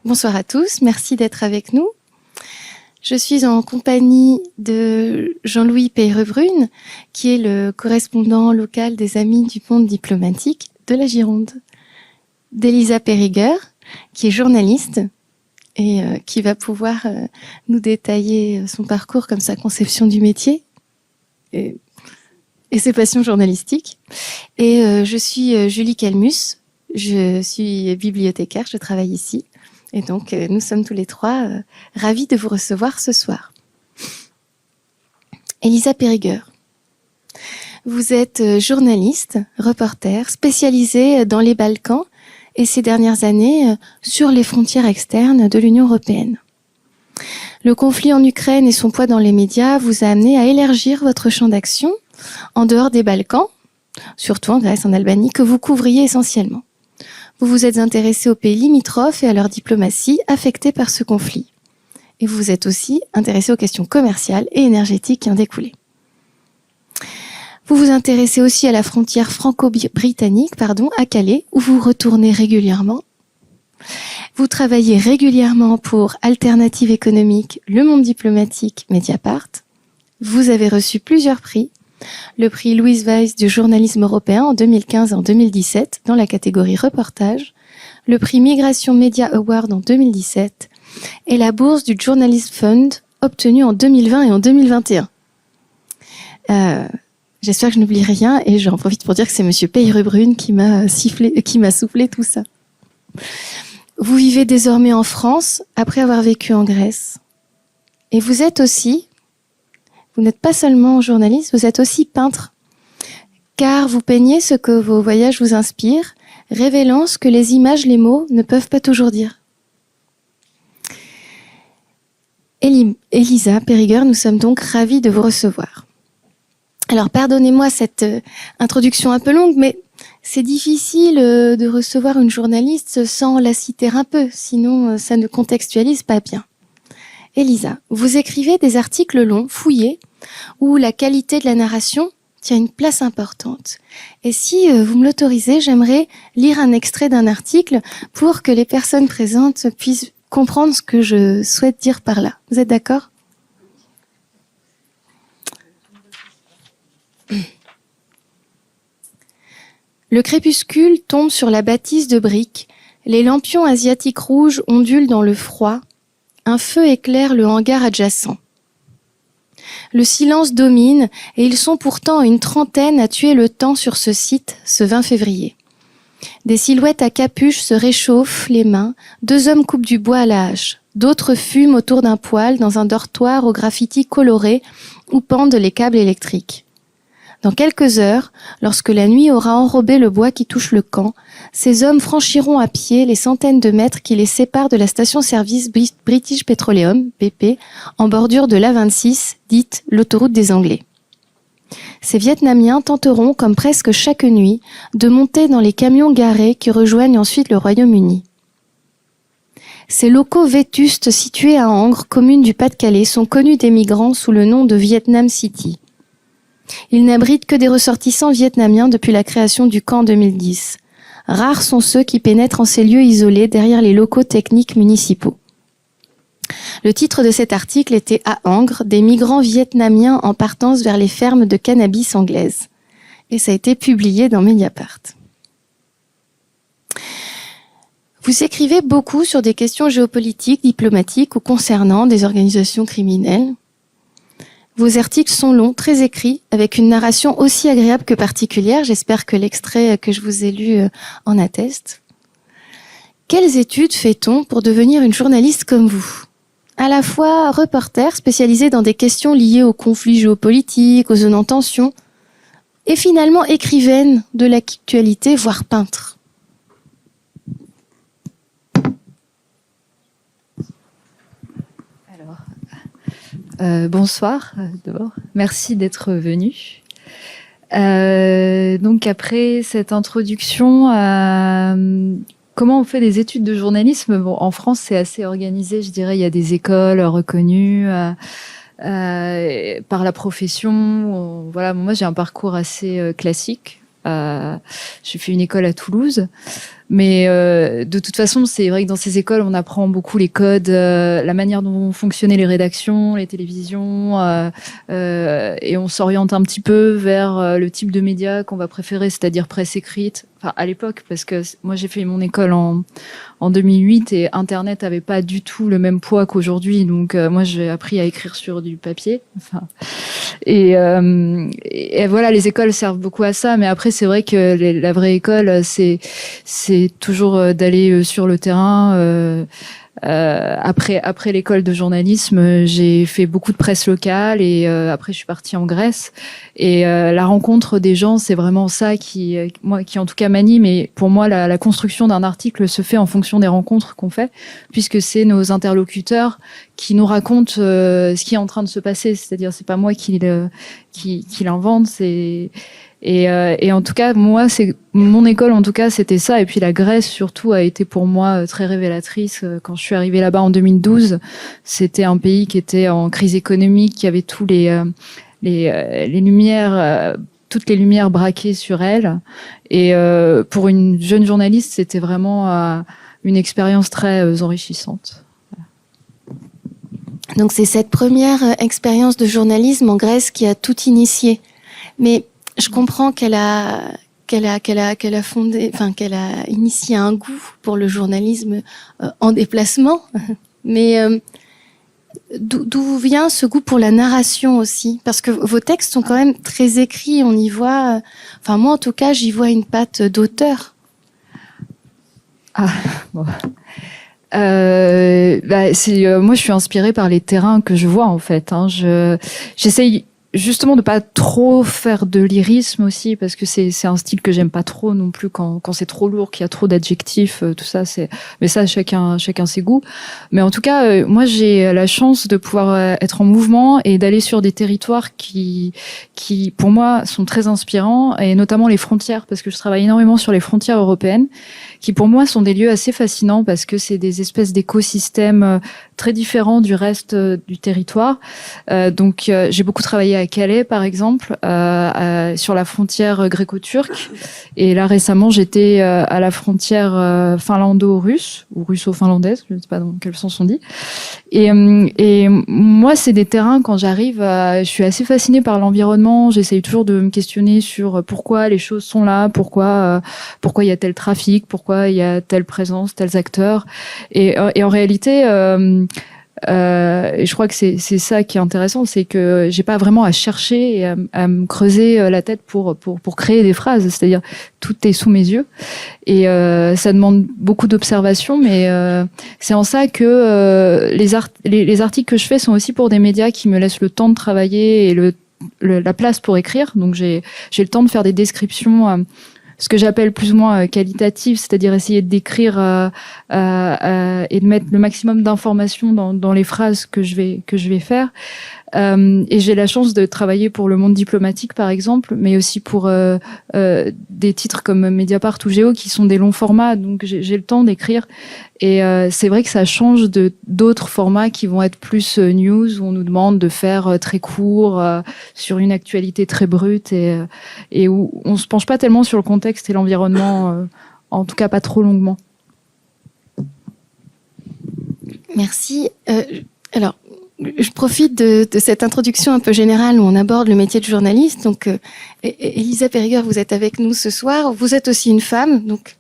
Bonsoir à tous, merci d'être avec nous. Je suis en compagnie de Jean-Louis Peyrebrune, qui est le correspondant local des Amis du Monde diplomatique de la Gironde, d'Elisa Périger, qui est journaliste et qui va pouvoir nous détailler son parcours comme sa conception du métier et ses passions journalistiques. Et je suis Julie Calmus, je suis bibliothécaire, je travaille ici. Et donc, nous sommes tous les trois ravis de vous recevoir ce soir. Elisa Périger, vous êtes journaliste, reporter, spécialisée dans les Balkans et ces dernières années sur les frontières externes de l'Union européenne. Le conflit en Ukraine et son poids dans les médias vous a amené à élargir votre champ d'action en dehors des Balkans, surtout en Grèce, en Albanie, que vous couvriez essentiellement. Vous vous êtes intéressé aux pays limitrophes et à leur diplomatie affectée par ce conflit. Et vous vous êtes aussi intéressé aux questions commerciales et énergétiques qui en découlaient. Vous vous intéressez aussi à la frontière franco-britannique, à Calais, où vous retournez régulièrement. Vous travaillez régulièrement pour Alternative économique, Le Monde diplomatique, Mediapart. Vous avez reçu plusieurs prix. Le prix Louise Weiss du journalisme européen en 2015 et en 2017 dans la catégorie reportage, le prix Migration Media Award en 2017 et la bourse du Journalist Fund obtenue en 2020 et en 2021. J'espère que je n'oublie rien et j'en profite pour dire que c'est Monsieur Peyrebrune qui m'a soufflé tout ça. Vous vivez désormais en France après avoir vécu en Grèce. Et vous êtes aussi... Vous n'êtes pas seulement journaliste, vous êtes aussi peintre, car vous peignez ce que vos voyages vous inspirent, révélant ce que les images, les mots ne peuvent pas toujours dire. Elisa Périger, nous sommes donc ravis de vous recevoir. Alors, pardonnez-moi cette introduction un peu longue, mais c'est difficile de recevoir une journaliste sans la citer un peu, sinon ça ne contextualise pas bien. Elisa, vous écrivez des articles longs, fouillés, où la qualité de la narration tient une place importante. Et si vous me l'autorisez, j'aimerais lire un extrait d'un article pour que les personnes présentes puissent comprendre ce que je souhaite dire par là. Vous êtes d'accord ? Le crépuscule tombe sur la bâtisse de briques, les lampions asiatiques rouges ondulent dans le froid, un feu éclaire le hangar adjacent. Le silence domine et ils sont pourtant une trentaine à tuer le temps sur ce site ce 20 février. Des silhouettes à capuche se réchauffent les mains, 2 hommes coupent du bois à la hache. D'autres fument autour d'un poêle dans un dortoir aux graffitis colorés où pendent les câbles électriques. Dans quelques heures, lorsque la nuit aura enrobé le bois qui touche le camp, ces hommes franchiront à pied les centaines de mètres qui les séparent de la station-service British Petroleum, BP, en bordure de l'A26, dite l'autoroute des Anglais. Ces Vietnamiens tenteront, comme presque chaque nuit, de monter dans les camions garés qui rejoignent ensuite le Royaume-Uni. Ces locaux vétustes situés à Angres, commune du Pas-de-Calais, sont connus des migrants sous le nom de Vietnam City. Ils n'abritent que des ressortissants vietnamiens depuis la création du camp en 2010. Rares sont ceux qui pénètrent en ces lieux isolés derrière les locaux techniques municipaux. Le titre de cet article était « À Angres, des migrants vietnamiens en partance vers les fermes de cannabis anglaises ». Et ça a été publié dans Mediapart. Vous écrivez beaucoup sur des questions géopolitiques, diplomatiques ou concernant des organisations criminelles. Vos articles sont longs, très écrits, avec une narration aussi agréable que particulière. J'espère que l'extrait que je vous ai lu en atteste. Quelles études fait-on pour devenir une journaliste comme vous ? À la fois reporter spécialisé dans des questions liées aux conflits géopolitiques, aux zones en tension, et finalement écrivaine de l'actualité, voire peintre. Bonsoir, d'abord. Merci d'être venu. Donc après cette introduction, comment on fait des études de journalisme ? Bon, en France, c'est assez organisé, je dirais. Il y a des écoles reconnues par la profession. Voilà, moi, j'ai un parcours assez classique. J'ai fait une école à Toulouse. de toute façon, c'est vrai que dans ces écoles, on apprend beaucoup les codes, la manière dont fonctionnaient les rédactions, les télévisions, et on s'oriente un petit peu vers le type de médias qu'on va préférer, c'est-à-dire presse écrite. Enfin, à l'époque, parce que moi j'ai fait mon école en 2008 et Internet avait pas du tout le même poids qu'aujourd'hui. Donc moi j'ai appris à écrire sur du papier. Enfin, et voilà, les écoles servent beaucoup à ça. Mais après c'est vrai que la vraie école, c'est toujours d'aller sur le terrain. Après l'école de journalisme, j'ai fait beaucoup de presse locale et après je suis partie en Grèce. Et la rencontre des gens, c'est vraiment ça qui en tout cas m'anime. Et pour moi, la construction d'un article se fait en fonction des rencontres qu'on fait, puisque c'est nos interlocuteurs qui nous racontent ce qui est en train de se passer. C'est-à-dire, c'est pas moi qui l'invente, et en tout cas, moi, c'est mon école, en tout cas, c'était ça. Et puis la Grèce, surtout, a été pour moi très révélatrice. Quand je suis arrivée là-bas en 2012, c'était un pays qui était en crise économique, qui avait tous les lumières, toutes les lumières braquées sur elle. Et pour une jeune journaliste, c'était vraiment une expérience très enrichissante. Donc c'est cette première expérience de journalisme en Grèce qui a tout initié. Mais je comprends qu'elle a fondé, enfin qu'elle a initié un goût pour le journalisme en déplacement. Mais d'où vient ce goût pour la narration aussi? Parce que vos textes sont quand même très écrits. On y voit, enfin moi en tout cas, j'y vois une patte d'auteur. Ah bon. Moi je suis inspirée par les terrains que je vois en fait. J'essaye justement de pas trop faire de lyrisme aussi, parce que c'est un style que j'aime pas trop non plus quand c'est trop lourd, qu'il y a trop d'adjectifs, tout ça. Mais ça, chacun ses goûts. Mais en tout cas, moi j'ai la chance de pouvoir être en mouvement et d'aller sur des territoires qui pour moi sont très inspirants, et notamment les frontières, parce que je travaille énormément sur les frontières européennes, qui pour moi sont des lieux assez fascinants parce que c'est des espèces d'écosystèmes très différents du reste du territoire. Donc j'ai beaucoup travaillé à Calais par exemple, sur la frontière gréco-turque, et là récemment j'étais à la frontière finlando-russe ou russo-finlandaise, je ne sais pas dans quel sens on dit. Et moi c'est des terrains, quand j'arrive, je suis assez fascinée par l'environnement. J'essaye toujours de me questionner sur pourquoi les choses sont là, pourquoi il y a tel trafic, pourquoi il y a telle présence, tels acteurs, et en réalité et je crois que c'est ça qui est intéressant, c'est que j'ai pas vraiment à chercher et à me creuser la tête pour créer des phrases. C'est-à-dire tout est sous mes yeux, et ça demande beaucoup d'observation, mais c'est en ça que les articles que je fais sont aussi pour des médias qui me laissent le temps de travailler et la place pour écrire. Donc j'ai le temps de faire des descriptions ce que j'appelle plus ou moins qualitative, c'est-à-dire essayer de décrire et de mettre le maximum d'informations dans les phrases que je vais faire. Et j'ai la chance de travailler pour Le Monde diplomatique, par exemple, mais aussi pour des titres comme Mediapart ou Géo, qui sont des longs formats, donc j'ai le temps d'écrire. Et c'est vrai que ça change d'autres formats qui vont être plus news, où on nous demande de faire très court, sur une actualité très brute, et où on se penche pas tellement sur le contexte et l'environnement, en tout cas pas trop longuement. Merci. Alors, je profite de cette introduction un peu générale où on aborde le métier de journaliste. Donc, Elisa Périgueur, vous êtes avec nous ce soir. Vous êtes aussi une femme, donc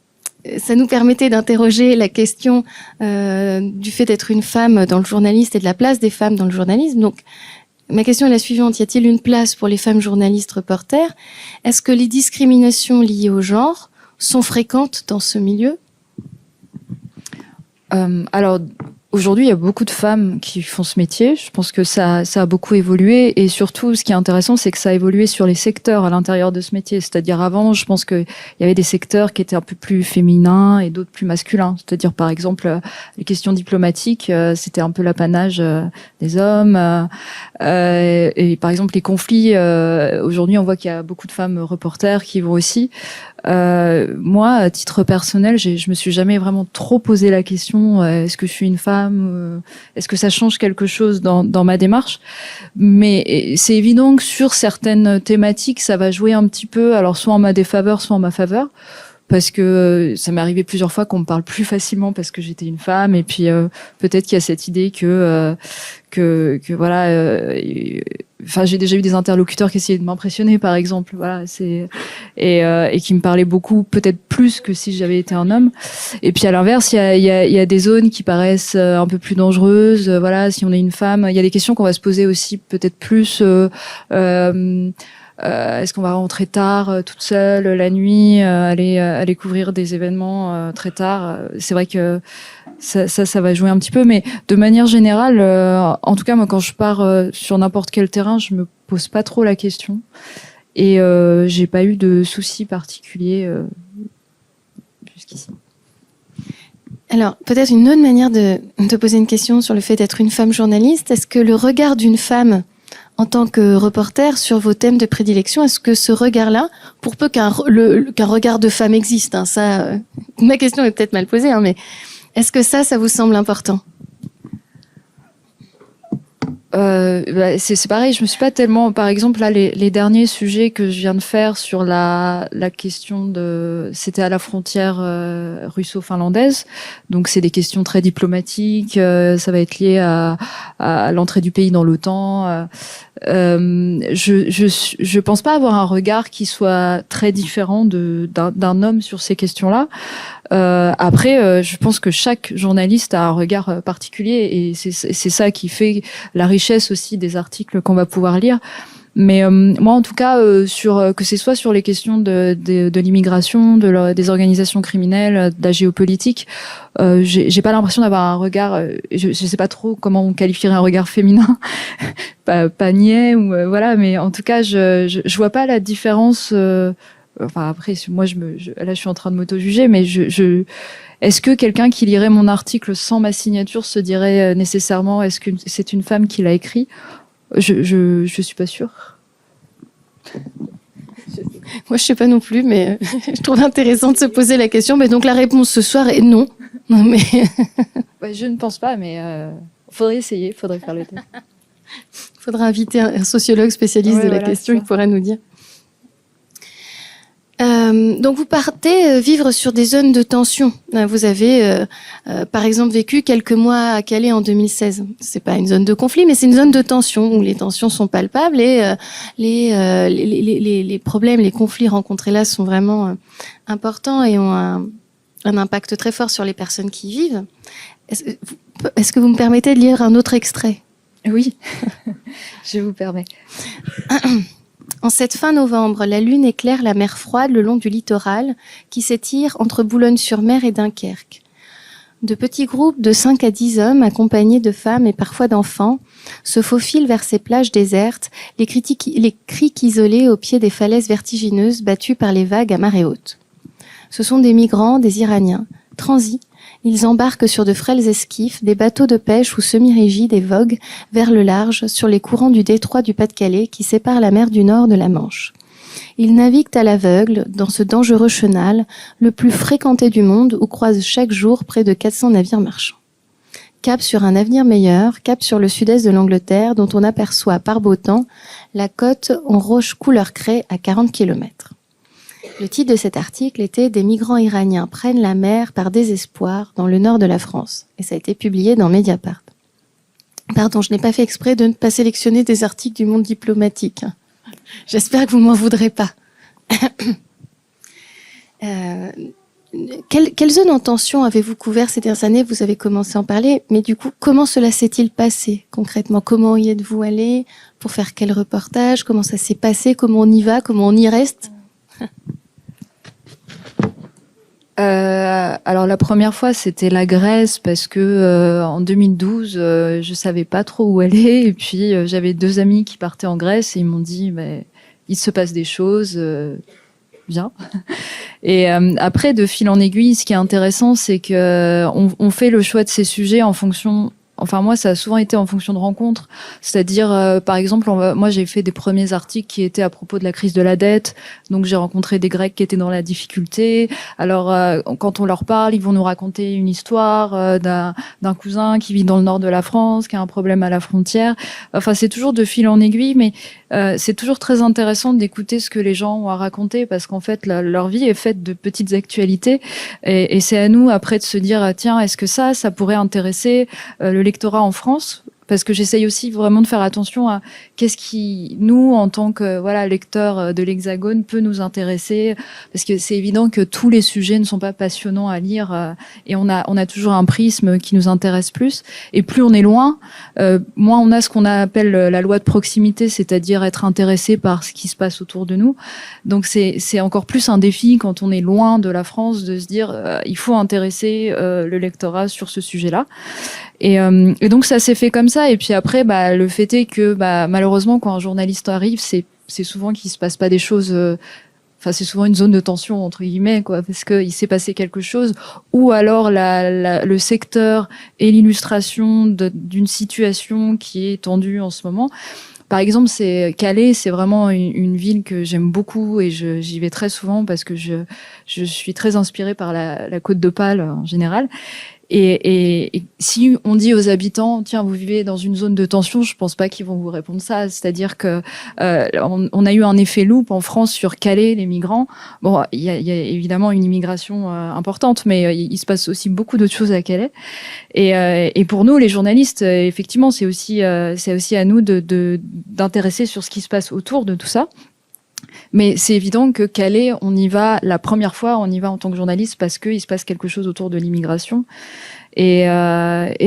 ça nous permettait d'interroger la question du fait d'être une femme dans le journaliste et de la place des femmes dans le journalisme. Donc, ma question est la suivante. Y a-t-il une place pour les femmes journalistes reporters? Est-ce que les discriminations liées au genre sont fréquentes dans ce milieu? Alors, aujourd'hui, il y a beaucoup de femmes qui font ce métier. Je pense que ça a beaucoup évolué, et surtout, ce qui est intéressant, c'est que ça a évolué sur les secteurs à l'intérieur de ce métier. C'est-à-dire, avant, je pense qu'il y avait des secteurs qui étaient un peu plus féminins et d'autres plus masculins. C'est-à-dire, par exemple, les questions diplomatiques, c'était un peu l'apanage des hommes. Et par exemple, les conflits, aujourd'hui, on voit qu'il y a beaucoup de femmes reporters qui vont aussi. Moi, à titre personnel, je me suis jamais vraiment trop posé la question, est-ce que je suis une femme, est-ce que ça change quelque chose dans ma démarche? Mais c'est évident que sur certaines thématiques, ça va jouer un petit peu, alors soit en ma défaveur, soit en ma faveur, parce que ça m'est arrivé plusieurs fois qu'on me parle plus facilement parce que j'étais une femme, et puis peut-être qu'il y a cette idée que voilà, enfin j'ai déjà eu des interlocuteurs qui essayaient de m'impressionner, par exemple, voilà, et qui me parlaient beaucoup, peut-être plus que si j'avais été un homme. Et puis à l'inverse, il y a des zones qui paraissent un peu plus dangereuses, voilà, si on est une femme, il y a des questions qu'on va se poser aussi, peut-être plus est-ce qu'on va rentrer tard toute seule la nuit, aller couvrir des événements très tard. C'est vrai que ça va jouer un petit peu, mais de manière générale, en tout cas moi quand je pars sur n'importe quel terrain, je me pose pas trop la question, et j'ai pas eu de soucis particuliers jusqu'ici. Alors, peut-être une autre manière de te poser une question sur le fait d'être une femme journaliste. Est-ce que le regard d'une femme en tant que reporter sur vos thèmes de prédilection, est-ce que ce regard-là, pour peu qu'un regard de femme existe, hein, ça, ma question est peut-être mal posée, hein, mais est-ce que ça vous semble important ? C'est pareil, je me suis pas tellement, par exemple là les derniers sujets que je viens de faire sur la question c'était à la frontière russo-finlandaise, donc c'est des questions très diplomatiques, ça va être lié à l'entrée du pays dans l'OTAN. Je pense pas avoir un regard qui soit très différent d'un homme sur ces questions-là. Après, je pense que chaque journaliste a un regard particulier, et c'est ça qui fait la richesse aussi des articles qu'on va pouvoir lire. Mais moi, en tout cas, que ce soit sur les questions de l'immigration, des organisations criminelles, de la géopolitique, j'ai pas l'impression d'avoir un regard. Je sais pas trop comment on qualifierait un regard féminin, pas niais ou voilà. Mais en tout cas, je vois pas la différence. Enfin après, moi là je suis en train de m'auto-juger, mais est-ce que quelqu'un qui lirait mon article sans ma signature se dirait nécessairement est-ce que c'est une femme qui l'a écrit ? Je suis pas sûre. Moi je sais pas non plus, mais je trouve intéressant de se poser la question. Mais donc la réponse ce soir est non. Non mais ouais, je ne pense pas, mais faudrait essayer, faudrait faire le test. Faudra inviter un sociologue spécialiste de la question, il pourra nous dire. Donc vous partez vivre sur des zones de tension. Vous avez par exemple vécu quelques mois à Calais en 2016. C'est pas une zone de conflit, mais c'est une zone de tension où les tensions sont palpables, et les problèmes, les conflits rencontrés là sont vraiment importants et ont un impact très fort sur les personnes qui y vivent. Est-ce que vous me permettez de lire un autre extrait ? Oui, je vous permets. En cette fin novembre, la lune éclaire la mer froide le long du littoral qui s'étire entre Boulogne-sur-Mer et Dunkerque. De petits groupes de 5 à 10 hommes, accompagnés de femmes et parfois d'enfants, se faufilent vers ces plages désertes, les criques isolés au pied des falaises vertigineuses battues par les vagues à marée haute. Ce sont des migrants, des Iraniens. Transis, ils embarquent sur de frêles esquifs, des bateaux de pêche ou semi-rigides et voguent vers le large sur les courants du détroit du Pas-de-Calais qui sépare la mer du Nord de la Manche. Ils naviguent à l'aveugle dans ce dangereux chenal, le plus fréquenté du monde, où croisent chaque jour près de 400 navires marchands. Cap sur un avenir meilleur, cap sur le sud-est de l'Angleterre, dont on aperçoit par beau temps la côte en roche couleur craie à 40 km. Le titre de cet article était « Des migrants iraniens prennent la mer par désespoir dans le nord de la France » et ça a été publié dans Mediapart. Pardon, je n'ai pas fait exprès de ne pas sélectionner des articles du monde diplomatique. J'espère que vous ne m'en voudrez pas. Quelle zone en tension avez-vous couvert ces dernières années ? Vous avez commencé à en parler, mais du coup, comment cela s'est-il passé concrètement ? Comment y êtes-vous allé ? Pour faire quel reportage ? Comment ça s'est passé ? Comment on y va ? Comment on y reste ? Alors la première fois c'était la Grèce parce que en 2012 je savais pas trop où aller, et puis j'avais 2 amis qui partaient en Grèce et ils m'ont dit il se passe des choses, viens. Et après de fil en aiguille, ce qui est intéressant c'est que on fait le choix de ces sujets en fonction enfin moi, ça a souvent été en fonction de rencontres. C'est-à-dire, par exemple, moi j'ai fait des premiers articles qui étaient à propos de la crise de la dette. Donc j'ai rencontré des Grecs qui étaient dans la difficulté. Alors quand on leur parle, ils vont nous raconter une histoire d'un cousin qui vit dans le nord de la France, qui a un problème à la frontière. Enfin, c'est toujours de fil en aiguille, mais c'est toujours très intéressant d'écouter ce que les gens ont à raconter, parce qu'en fait, leur vie est faite de petites actualités, et c'est à nous après de se dire, tiens, est-ce que ça pourrait intéresser le lectorat en France? Parce que j'essaye aussi vraiment de faire attention à qu'est-ce qui, nous, en tant que lecteurs de l'Hexagone, peut nous intéresser, parce que c'est évident que tous les sujets ne sont pas passionnants à lire, et on a toujours un prisme qui nous intéresse plus. Et plus on est loin, moins on a ce qu'on appelle la loi de proximité, c'est-à-dire être intéressé par ce qui se passe autour de nous. Donc c'est encore plus un défi quand on est loin de la France de se dire il faut intéresser le lectorat sur ce sujet-là. Et donc ça s'est fait comme ça. Et puis après, le fait est que malheureusement, quand un journaliste arrive, c'est souvent qu'il se passe pas des choses. Enfin, c'est souvent une zone de tension entre guillemets, quoi, parce que il s'est passé quelque chose, ou alors le secteur et l'illustration d'une situation qui est tendue en ce moment. Par exemple, Calais, c'est vraiment une ville que j'aime beaucoup, et j'y vais très souvent parce que je suis très inspirée par la Côte d'Opale en général. Et si on dit aux habitants, tiens, vous vivez dans une zone de tension, je pense pas qu'ils vont vous répondre ça. C'est-à-dire que on a eu un effet loupe en France sur Calais, les migrants. Bon, il y a évidemment une immigration importante, mais il se passe aussi beaucoup d'autres choses à Calais. Et pour nous, les journalistes, effectivement, c'est aussi à nous d'intéresser sur ce qui se passe autour de tout ça. Mais c'est évident que Calais, on y va la première fois, on y va en tant que journaliste parce qu'il se passe quelque chose autour de l'immigration. Et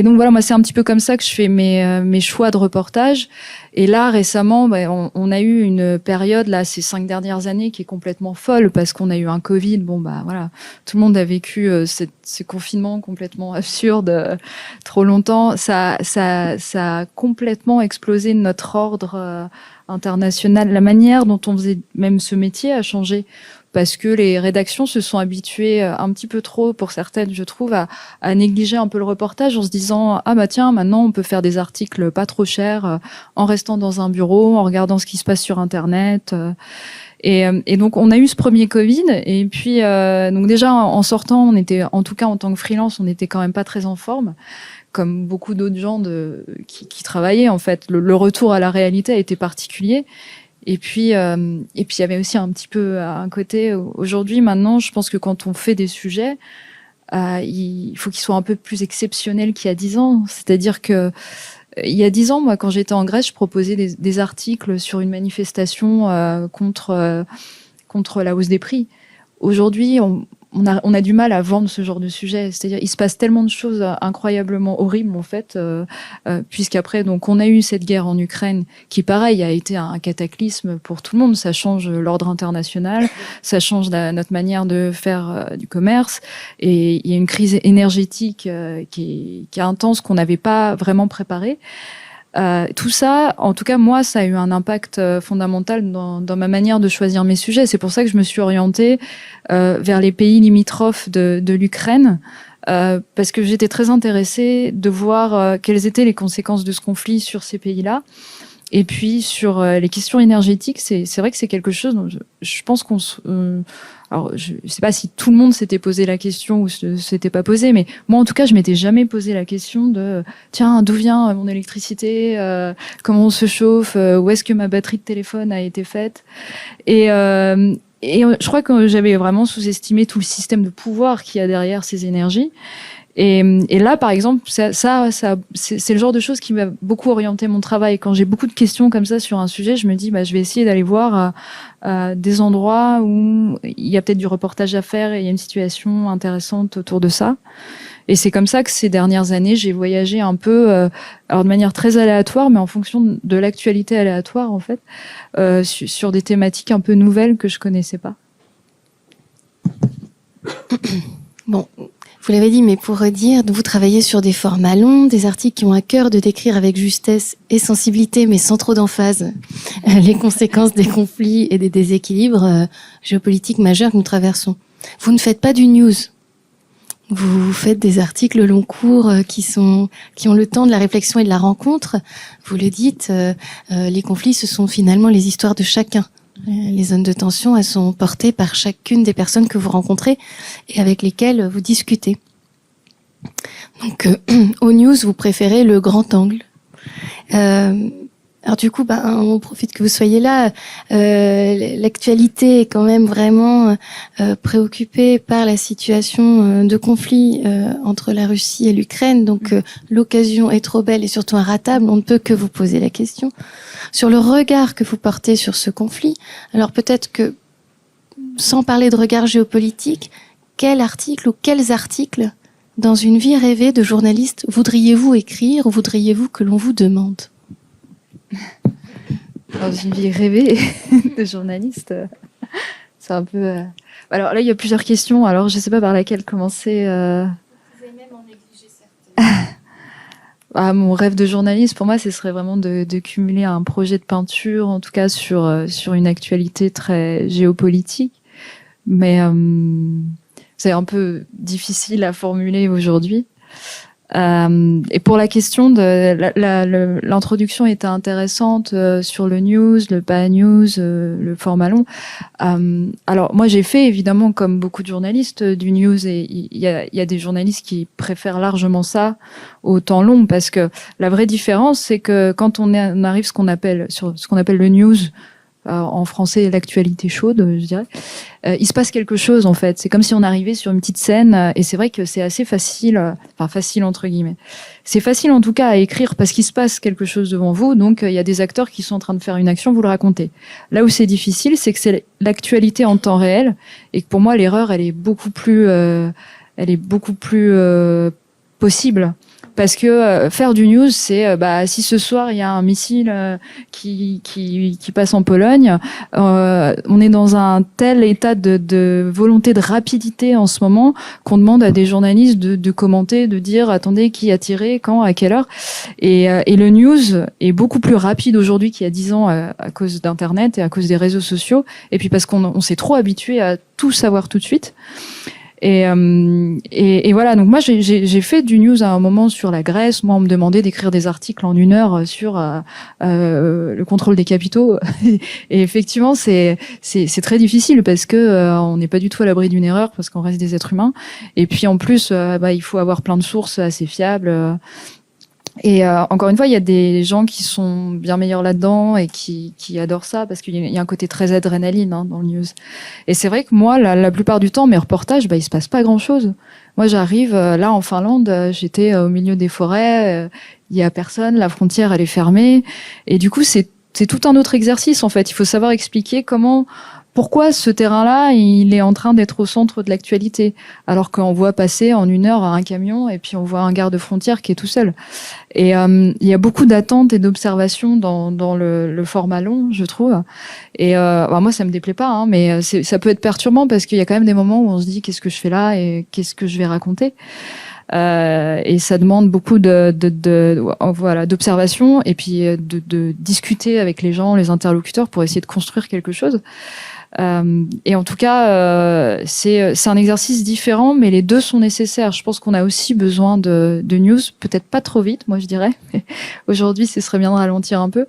donc voilà, moi c'est un petit peu comme ça que je fais mes choix de reportage. Et là récemment, on a eu une période là ces 5 dernières années qui est complètement folle parce qu'on a eu un Covid. Bon voilà, tout le monde a vécu ce confinement complètement absurde trop longtemps. Ça a complètement explosé notre ordre international. La manière dont on faisait même ce métier a changé, parce que les rédactions se sont habituées un petit peu trop, pour certaines, je trouve, à négliger un peu le reportage en se disant « Ah tiens, maintenant on peut faire des articles pas trop chers en restant dans un bureau, en regardant ce qui se passe sur Internet. » Et donc on a eu ce premier Covid, et puis donc déjà en sortant, on était, en tout cas en tant que freelance, on était quand même pas très en forme, comme beaucoup d'autres gens qui travaillaient en fait. Le retour à la réalité a été particulier. Et puis il y avait aussi un petit peu un côté, aujourd'hui, maintenant, je pense que quand on fait des sujets, il faut qu'ils soient un peu plus exceptionnels qu'il y a 10 ans. C'est-à-dire que il y a 10 ans, moi, quand j'étais en Grèce, je proposais des articles sur une manifestation contre la hausse des prix. Aujourd'hui, on a du mal à vendre ce genre de sujet. C'est-à-dire, il se passe tellement de choses incroyablement horribles, en fait, puisqu'après, donc, on a eu cette guerre en Ukraine, qui, pareil, a été un cataclysme pour tout le monde. Ça change l'ordre international, ça change notre manière de faire du commerce, et il y a une crise énergétique qui est intense, qu'on n'avait pas vraiment préparée. Tout ça, en tout cas, moi, ça a eu un impact fondamental dans ma manière de choisir mes sujets. C'est pour ça que je me suis orientée vers les pays limitrophes de l'Ukraine, parce que j'étais très intéressée de voir quelles étaient les conséquences de ce conflit sur ces pays-là. Et puis, sur les questions énergétiques, c'est vrai que c'est quelque chose dont je pense alors, je sais pas si tout le monde s'était posé la question ou s'était pas posé, mais moi, en tout cas, je m'étais jamais posé la question de tiens, d'où vient mon électricité, comment on se chauffe, où est-ce que ma batterie de téléphone a été faite. Et je crois que j'avais vraiment sous-estimé tout le système de pouvoir qu'il y a derrière ces énergies. Et là, par exemple, c'est le genre de choses qui m'a beaucoup orienté mon travail. Quand j'ai beaucoup de questions comme ça sur un sujet, je me dis, je vais essayer d'aller voir des endroits où il y a peut-être du reportage à faire et il y a une situation intéressante autour de ça. Et c'est comme ça que ces dernières années, j'ai voyagé un peu, alors de manière très aléatoire, mais en fonction de l'actualité aléatoire, en fait, sur des thématiques un peu nouvelles que je connaissais pas. Bon. Vous l'avez dit, mais pour redire, vous travaillez sur des formats longs, des articles qui ont à cœur de décrire avec justesse et sensibilité, mais sans trop d'emphase, les conséquences des conflits et des déséquilibres géopolitiques majeurs que nous traversons. Vous ne faites pas du news. vous faites des articles long cours qui ont le temps de la réflexion et de la rencontre. Vous le dites, les conflits, ce sont finalement les histoires de chacun. Les zones de tension, elles sont portées par chacune des personnes que vous rencontrez et avec lesquelles vous discutez. Donc, au news, vous préférez le grand angle. Alors du coup, on profite que vous soyez là. L'actualité est quand même vraiment préoccupée par la situation de conflit entre la Russie et l'Ukraine. Donc l'occasion est trop belle et surtout inratable. On ne peut que vous poser la question sur le regard que vous portez sur ce conflit. Alors peut-être que, sans parler de regard géopolitique, quel article ou quels articles dans une vie rêvée de journaliste voudriez-vous écrire ou voudriez-vous que l'on vous demande ? Dans une vie rêvée de journaliste, c'est un peu... Alors là, il y a plusieurs questions, alors je ne sais pas par laquelle commencer. Vous pouvez même en négliger certaines. Mon rêve de journaliste, pour moi, ce serait vraiment de cumuler un projet de peinture, en tout cas sur une actualité très géopolitique. Mais c'est un peu difficile à formuler aujourd'hui. Et pour la question de l'introduction était intéressante sur le news, le pas news, le format long. Alors moi j'ai fait évidemment comme beaucoup de journalistes du news et il y a des journalistes qui préfèrent largement ça au temps long parce que la vraie différence c'est que quand on arrive ce qu'on appelle le news, en français l'actualité chaude, je dirais. Il se passe quelque chose en fait. C'est comme si on arrivait sur une petite scène et c'est vrai que c'est assez facile, enfin facile entre guillemets. C'est facile en tout cas à écrire parce qu'il se passe quelque chose devant vous. Donc il y a des acteurs qui sont en train de faire une action, vous le racontez. Là où c'est difficile, c'est que c'est l'actualité en temps réel et que pour moi l'erreur elle est beaucoup plus possible. Parce que faire du news, c'est si ce soir il y a un missile qui passe en Pologne, on est dans un tel état de volonté de rapidité en ce moment qu'on demande à des journalistes de commenter, de dire attendez qui a tiré, quand, à quelle heure. Et le news est beaucoup plus rapide aujourd'hui qu'il y a 10 ans à cause d'Internet et à cause des réseaux sociaux. Et puis parce qu'on s'est trop habitué à tout savoir tout de suite. Et voilà, donc moi j'ai fait du news à un moment sur la Grèce. Moi on me demandait d'écrire des articles en 1 heure sur le contrôle des capitaux. Et effectivement c'est très difficile parce que on n'est pas du tout à l'abri d'une erreur parce qu'on reste des êtres humains. Et puis en plus il faut avoir plein de sources assez fiables. Et encore une fois, il y a des gens qui sont bien meilleurs là-dedans et qui adorent ça parce qu'il y a un côté très adrénaline dans le news. Et c'est vrai que moi, la plupart du temps, mes reportages, il se passe pas grand-chose. Moi, j'arrive là en Finlande, j'étais au milieu des forêts, il y a personne, la frontière elle est fermée, et du coup c'est tout un autre exercice en fait. Il faut savoir expliquer pourquoi ce terrain-là, il est en train d'être au centre de l'actualité, alors qu'on voit passer en 1 heure un camion et puis on voit un garde-frontière qui est tout seul. Et il y a beaucoup d'attentes et d'observations dans le format long, je trouve. Et moi, ça me déplaît pas, mais ça peut être perturbant parce qu'il y a quand même des moments où on se dit qu'est-ce que je fais là et qu'est-ce que je vais raconter. Et ça demande beaucoup d'observation et puis de discuter avec les gens, les interlocuteurs pour essayer de construire quelque chose. Et en tout cas, c'est un exercice différent, mais les deux sont nécessaires. Je pense qu'on a aussi besoin de news, peut-être pas trop vite, moi je dirais. Aujourd'hui, ce serait bien de ralentir un peu.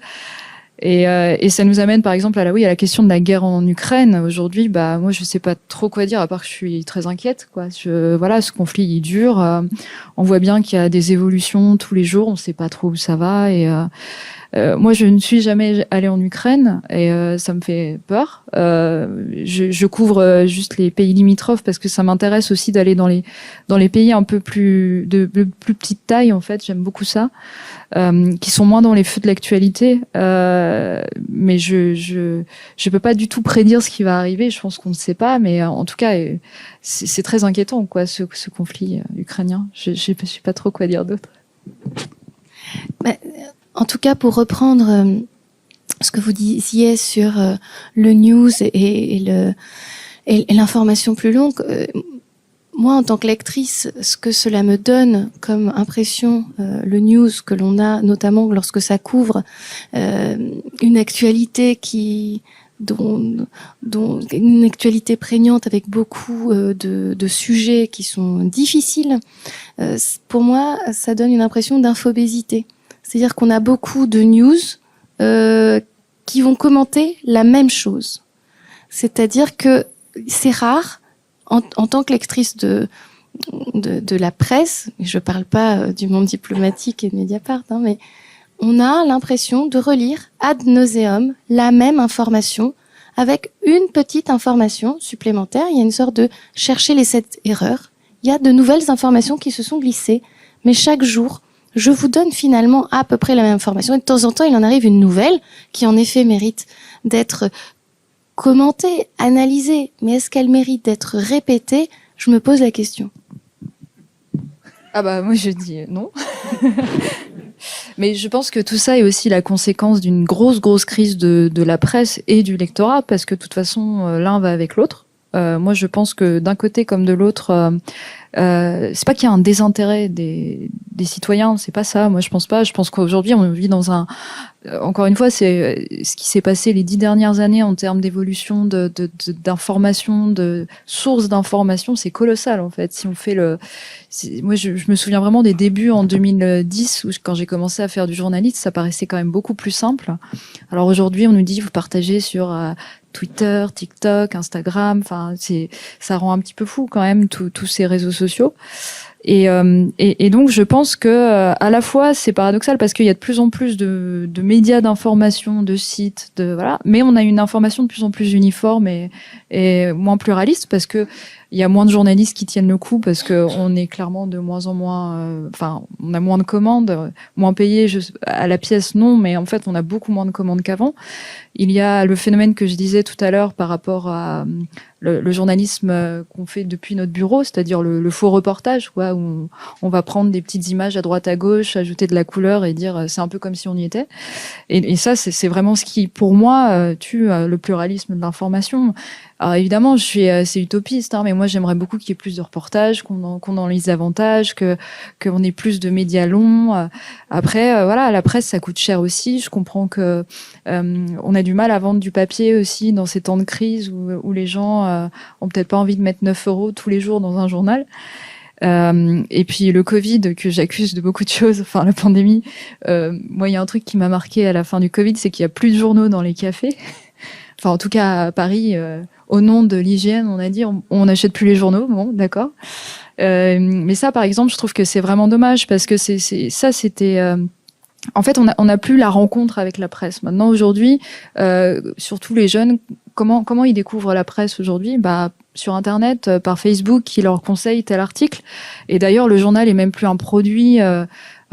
Et ça nous amène par exemple à la question de la guerre en Ukraine. Aujourd'hui, moi je sais pas trop quoi dire à part que je suis très inquiète, quoi. Ce conflit il dure. On voit bien qu'il y a des évolutions tous les jours. On sait pas trop où ça va. Et moi, je ne suis jamais allée en Ukraine et ça me fait peur. Je couvre juste les pays limitrophes parce que ça m'intéresse aussi d'aller dans les pays un peu plus de plus petite taille en fait. J'aime beaucoup ça, qui sont moins dans les feux de l'actualité. Mais je peux pas du tout prédire ce qui va arriver. Je pense qu'on ne sait pas, mais en tout cas, c'est très inquiétant quoi ce conflit ukrainien. Je sais pas trop quoi dire d'autre. En tout cas, pour reprendre ce que vous disiez sur le news et l'information plus longue, moi, en tant que lectrice, ce que cela me donne comme impression, le news que l'on a, notamment lorsque ça couvre une actualité qui dont une actualité prégnante avec beaucoup de sujets qui sont difficiles, pour moi, ça donne une impression d'infobésité. C'est-à-dire qu'on a beaucoup de news qui vont commenter la même chose. C'est-à-dire que c'est rare, en tant que lectrice de la presse, je parle pas du monde diplomatique et de Mediapart, hein, mais on a l'impression de relire ad nauseam la même information avec une petite information supplémentaire. Il y a une sorte de chercher les 7 erreurs. Il y a de nouvelles informations qui se sont glissées, mais chaque jour, je vous donne finalement à peu près la même information. Et de temps en temps, il en arrive une nouvelle qui en effet mérite d'être commentée, analysée. Mais est-ce qu'elle mérite d'être répétée? Je me pose la question. Ah bah moi je dis non. Mais je pense que tout ça est aussi la conséquence d'une grosse crise de la presse et du lectorat, parce que de toute façon l'un va avec l'autre. Moi je pense que d'un côté comme de l'autre, c'est pas qu'il y a un désintérêt des citoyens, c'est pas ça. Moi je pense pas. Je pense qu'aujourd'hui on vit dans un, encore une fois, c'est ce qui s'est passé les 10 dernières années en termes d'évolution d'information, de sources d'information, c'est colossal en fait. Si on fait moi je me souviens vraiment des débuts en 2010 où quand j'ai commencé à faire du journalisme, ça paraissait quand même beaucoup plus simple. Alors aujourd'hui on nous dit vous partagez sur Twitter, TikTok, Instagram, enfin ça rend un petit peu fou quand même tous ces réseaux sociaux. Et donc je pense que à la fois c'est paradoxal parce qu'il y a de plus en plus de médias d'information, de sites, voilà, mais on a une information de plus en plus uniforme et moins pluraliste parce que il y a moins de journalistes qui tiennent le coup parce que on est clairement de moins en moins, enfin on a moins de commandes, moins payés à la pièce non, mais en fait on a beaucoup moins de commandes qu'avant. Il y a le phénomène que je disais tout à l'heure par rapport à le journalisme qu'on fait depuis notre bureau, c'est-à-dire le faux reportage, quoi, où on va prendre des petites images à droite à gauche, ajouter de la couleur et dire c'est un peu comme si on y était. Et ça, c'est vraiment ce qui, pour moi, tue le pluralisme de l'information. Alors évidemment, c'est utopiste, hein, mais moi j'aimerais beaucoup qu'il y ait plus de reportages, qu'on en lise davantage, qu'on ait plus de médias longs. Après, voilà, la presse ça coûte cher aussi. Je comprends que on a du mal à vendre du papier aussi dans ces temps de crise où les gens ont peut-être pas envie de mettre 9 € tous les jours dans un journal. Et puis le Covid que j'accuse de beaucoup de choses, enfin la pandémie. Moi, il y a un truc qui m'a marqué à la fin du Covid, c'est qu'il y a plus de journaux dans les cafés. Enfin, en tout cas à Paris, au nom de l'hygiène, on a dit on n'achète plus les journaux. Bon, d'accord. Mais ça, par exemple, je trouve que c'est vraiment dommage parce que c'était en fait, on a plus la rencontre avec la presse. Maintenant, aujourd'hui, surtout les jeunes, comment ils découvrent la presse aujourd'hui? Bah, sur Internet, par Facebook, qui leur conseille tel article. Et d'ailleurs, le journal est même plus un produit.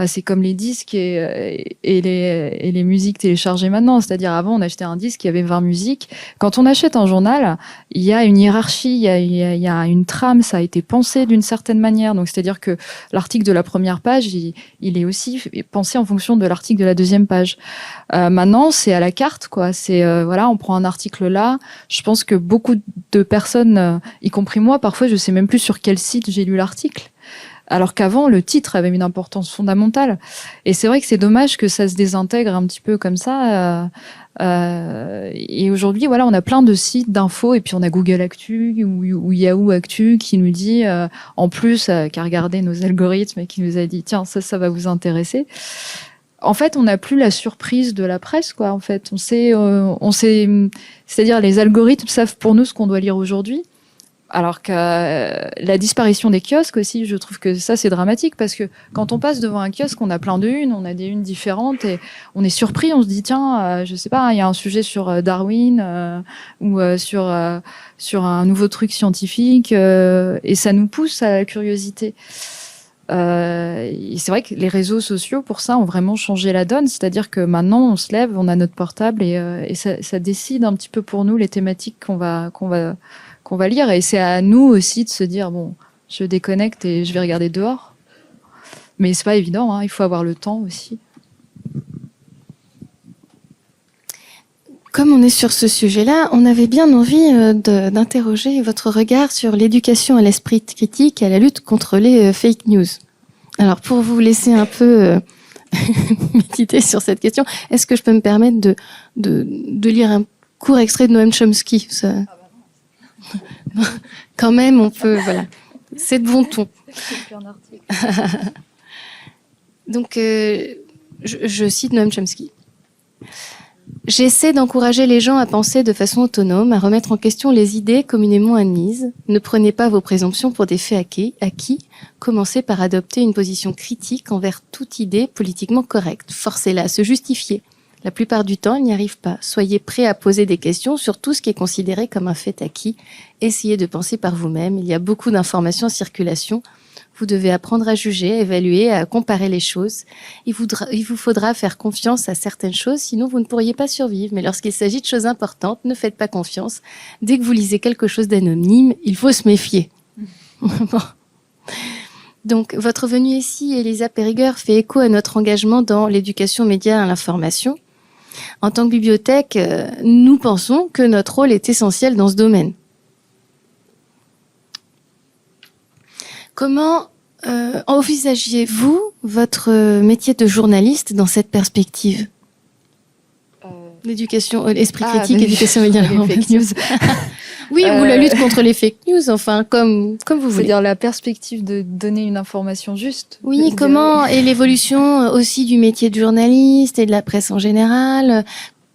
C'est comme les disques et les musiques téléchargées maintenant. C'est-à-dire, avant, on achetait un disque, il y avait 20 musiques. Quand on achète un journal, il y a une hiérarchie, il y a une trame, ça a été pensé d'une certaine manière. Donc, c'est-à-dire que l'article de la première page, il est aussi pensé en fonction de l'article de la deuxième page. Maintenant, c'est à la carte, quoi. C'est, voilà, on prend un article là. Je pense que beaucoup de personnes, y compris moi, parfois, je sais même plus sur quel site j'ai lu l'article. Alors qu'avant, le titre avait une importance fondamentale. Et c'est vrai que c'est dommage que ça se désintègre un petit peu comme ça. Et aujourd'hui, voilà, on a plein de sites d'infos, et puis on a Google Actu ou Yahoo Actu qui nous dit, en plus, qui a regardé nos algorithmes et qui nous a dit, tiens, ça va vous intéresser. En fait, on n'a plus la surprise de la presse, quoi. En fait, on sait, c'est-à-dire les algorithmes savent pour nous ce qu'on doit lire aujourd'hui. Alors que la disparition des kiosques aussi, je trouve que ça c'est dramatique parce que quand on passe devant un kiosque, on a plein de unes, on a des unes différentes et on est surpris, on se dit tiens, je sais pas, il y a un sujet sur Darwin ou sur un nouveau truc scientifique et ça nous pousse à la curiosité. Et c'est vrai que les réseaux sociaux pour ça ont vraiment changé la donne, c'est-à-dire que maintenant on se lève, on a notre portable et ça décide un petit peu pour nous les thématiques qu'on va lire, et c'est à nous aussi de se dire bon, je déconnecte et je vais regarder dehors. Mais c'est pas évident, hein, il faut avoir le temps aussi. Comme on est sur ce sujet-là, on avait bien envie d'interroger votre regard sur l'éducation à l'esprit critique et à la lutte contre les fake news. Alors, pour vous laisser un peu méditer sur cette question, est-ce que je peux me permettre de lire court extrait de Noam Chomsky. Ça... Quand même, on peut, voilà. C'est de bon ton. Donc, je cite Noam Chomsky. J'essaie d'encourager les gens à penser de façon autonome, à remettre en question les idées communément admises. Ne prenez pas vos présomptions pour des faits acquis. Commencez par adopter une position critique envers toute idée politiquement correcte. Forcez-la à se justifier. La plupart du temps, elle n'y arrive pas. Soyez prêts à poser des questions sur tout ce qui est considéré comme un fait acquis. Essayez de penser par vous-même. Il y a beaucoup d'informations en circulation. Vous devez apprendre à juger, à évaluer, à comparer les choses. Il vous faudra faire confiance à certaines choses, sinon vous ne pourriez pas survivre. Mais lorsqu'il s'agit de choses importantes, ne faites pas confiance. Dès que vous lisez quelque chose d'anonyme, il faut se méfier. Bon. Donc, votre venue ici, Elisa Périgueur, fait écho à notre engagement dans l'éducation média à l'information. En tant que bibliothèque, nous pensons que notre rôle est essentiel dans ce domaine. Comment envisagiez-vous votre métier de journaliste dans cette perspective ? L'éducation, l'esprit critique, éducation média, fake news. Oui, ou la lutte contre les fake news, enfin, comme vous voulez. C'est-à-dire la perspective de donner une information juste. Oui, comment est l'évolution aussi du métier de journaliste et de la presse en général ?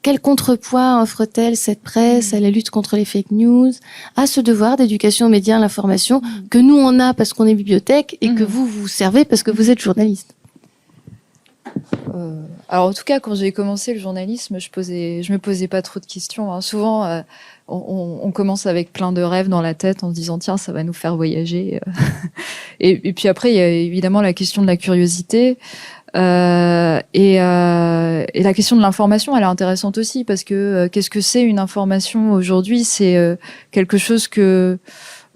Quel contrepoids offre-t-elle cette presse à la lutte contre les fake news, à ce devoir d'éducation aux médias, à l'information, que nous on a parce qu'on est bibliothèque et que vous servez parce que vous êtes journaliste ? Alors en tout cas, quand j'ai commencé le journalisme, je me posais pas trop de questions. Hein. Souvent, on commence avec plein de rêves dans la tête en se disant tiens, ça va nous faire voyager. et puis après, il y a évidemment la question de la curiosité. Et la question de l'information, elle est intéressante aussi parce que qu'est-ce que c'est une information aujourd'hui ? C'est quelque chose que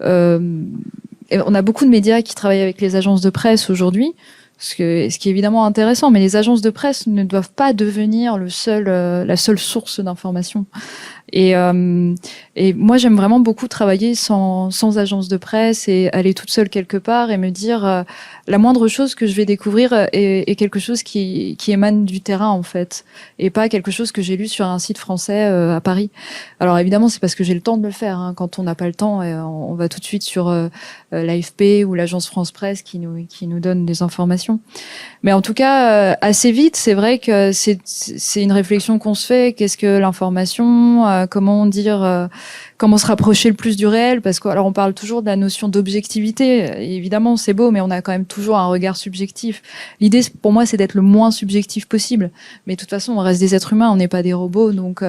on a beaucoup de médias qui travaillent avec les agences de presse aujourd'hui. Ce qui est évidemment intéressant, mais les agences de presse ne doivent pas devenir la seule source d'information. Et moi, j'aime vraiment beaucoup travailler sans agence de presse et aller toute seule quelque part et me dire la moindre chose que je vais découvrir est quelque chose qui émane du terrain en fait, et pas quelque chose que j'ai lu sur un site français à Paris. Alors évidemment, c'est parce que j'ai le temps de le faire. Hein. Quand on n'a pas le temps, on va tout de suite sur l'AFP ou l'agence France Presse qui nous donne des informations. Mais en tout cas, assez vite, c'est vrai que c'est une réflexion qu'on se fait. Qu'est-ce que l'information ? Comment dire, comment se rapprocher le plus du réel ? Parce que alors on parle toujours de la notion d'objectivité. Et évidemment, c'est beau, mais on a quand même toujours un regard subjectif. L'idée, pour moi, c'est d'être le moins subjectif possible. Mais de toute façon, on reste des êtres humains, on n'est pas des robots. Donc,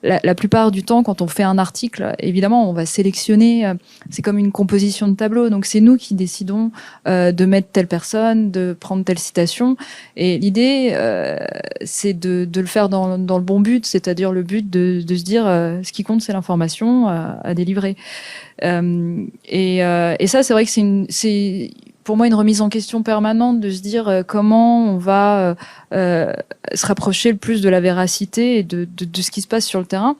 la plupart du temps, quand on fait un article, évidemment, on va sélectionner. C'est comme une composition de tableau. Donc, c'est nous qui décidons de mettre telle personne, de prendre telle citation. Et l'idée, c'est de le faire dans le bon but, c'est-à-dire le but de se dire ce qui compte, c'est l'information à délivrer. Et ça, c'est vrai que c'est pour moi une remise en question permanente de se dire comment on va se rapprocher le plus de la véracité et de ce qui se passe sur le terrain.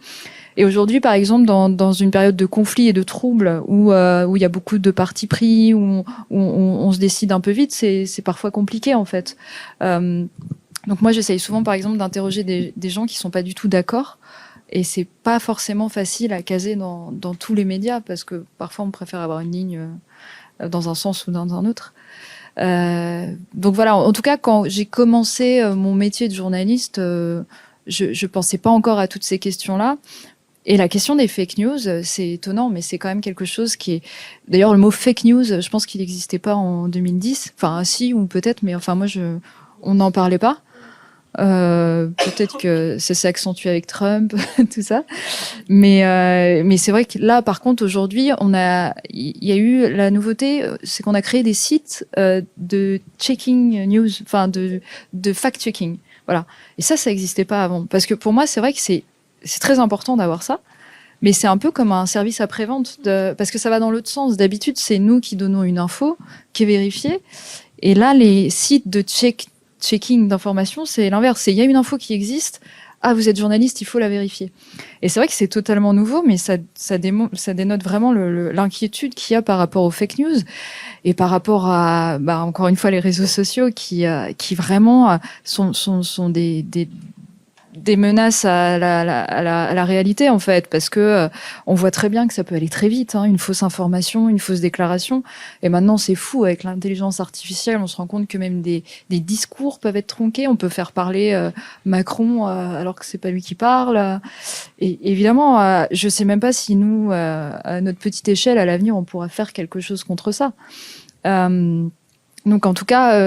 Et aujourd'hui, par exemple, dans une période de conflit et de troubles où il y a beaucoup de partis pris, où on se décide un peu vite, c'est parfois compliqué en fait. Donc moi, j'essaye souvent, par exemple, d'interroger des gens qui sont pas du tout d'accord. Et c'est pas forcément facile à caser dans tous les médias parce que parfois on préfère avoir une ligne dans un sens ou dans un autre. Donc voilà, en tout cas, quand j'ai commencé mon métier de journaliste, je pensais pas encore à toutes ces questions-là. Et la question des fake news, c'est étonnant, mais c'est quand même quelque chose qui est... D'ailleurs, le mot fake news, je pense qu'il n'existait pas en 2010. Enfin, si, ou peut-être, mais enfin, moi, on n'en parlait pas. Peut-être que ça s'est accentué avec Trump, tout ça. Mais c'est vrai que là, par contre, aujourd'hui, il y a eu la nouveauté, c'est qu'on a créé des sites de checking news, enfin de fact-checking. Voilà. Et ça n'existait pas avant. Parce que pour moi, c'est vrai que c'est très important d'avoir ça. Mais c'est un peu comme un service après-vente, parce que ça va dans l'autre sens. D'habitude, c'est nous qui donnons une info qui est vérifiée. Et là, les sites de checking d'information, c'est l'inverse. Il y a une info qui existe. Ah, vous êtes journaliste, il faut la vérifier. Et c'est vrai que c'est totalement nouveau, mais ça dénote vraiment l'inquiétude qu'il y a par rapport aux fake news et par rapport à, encore une fois, les réseaux sociaux qui vraiment sont des menaces à la réalité, en fait, parce que on voit très bien que ça peut aller très vite, hein, une fausse information, une fausse déclaration. Et maintenant, c'est fou, avec l'intelligence artificielle, on se rend compte que même des discours peuvent être tronqués. On peut faire parler Macron alors que c'est pas lui qui parle. Et évidemment, je sais même pas si nous, à notre petite échelle, à l'avenir, on pourra faire quelque chose contre ça. Donc en tout cas,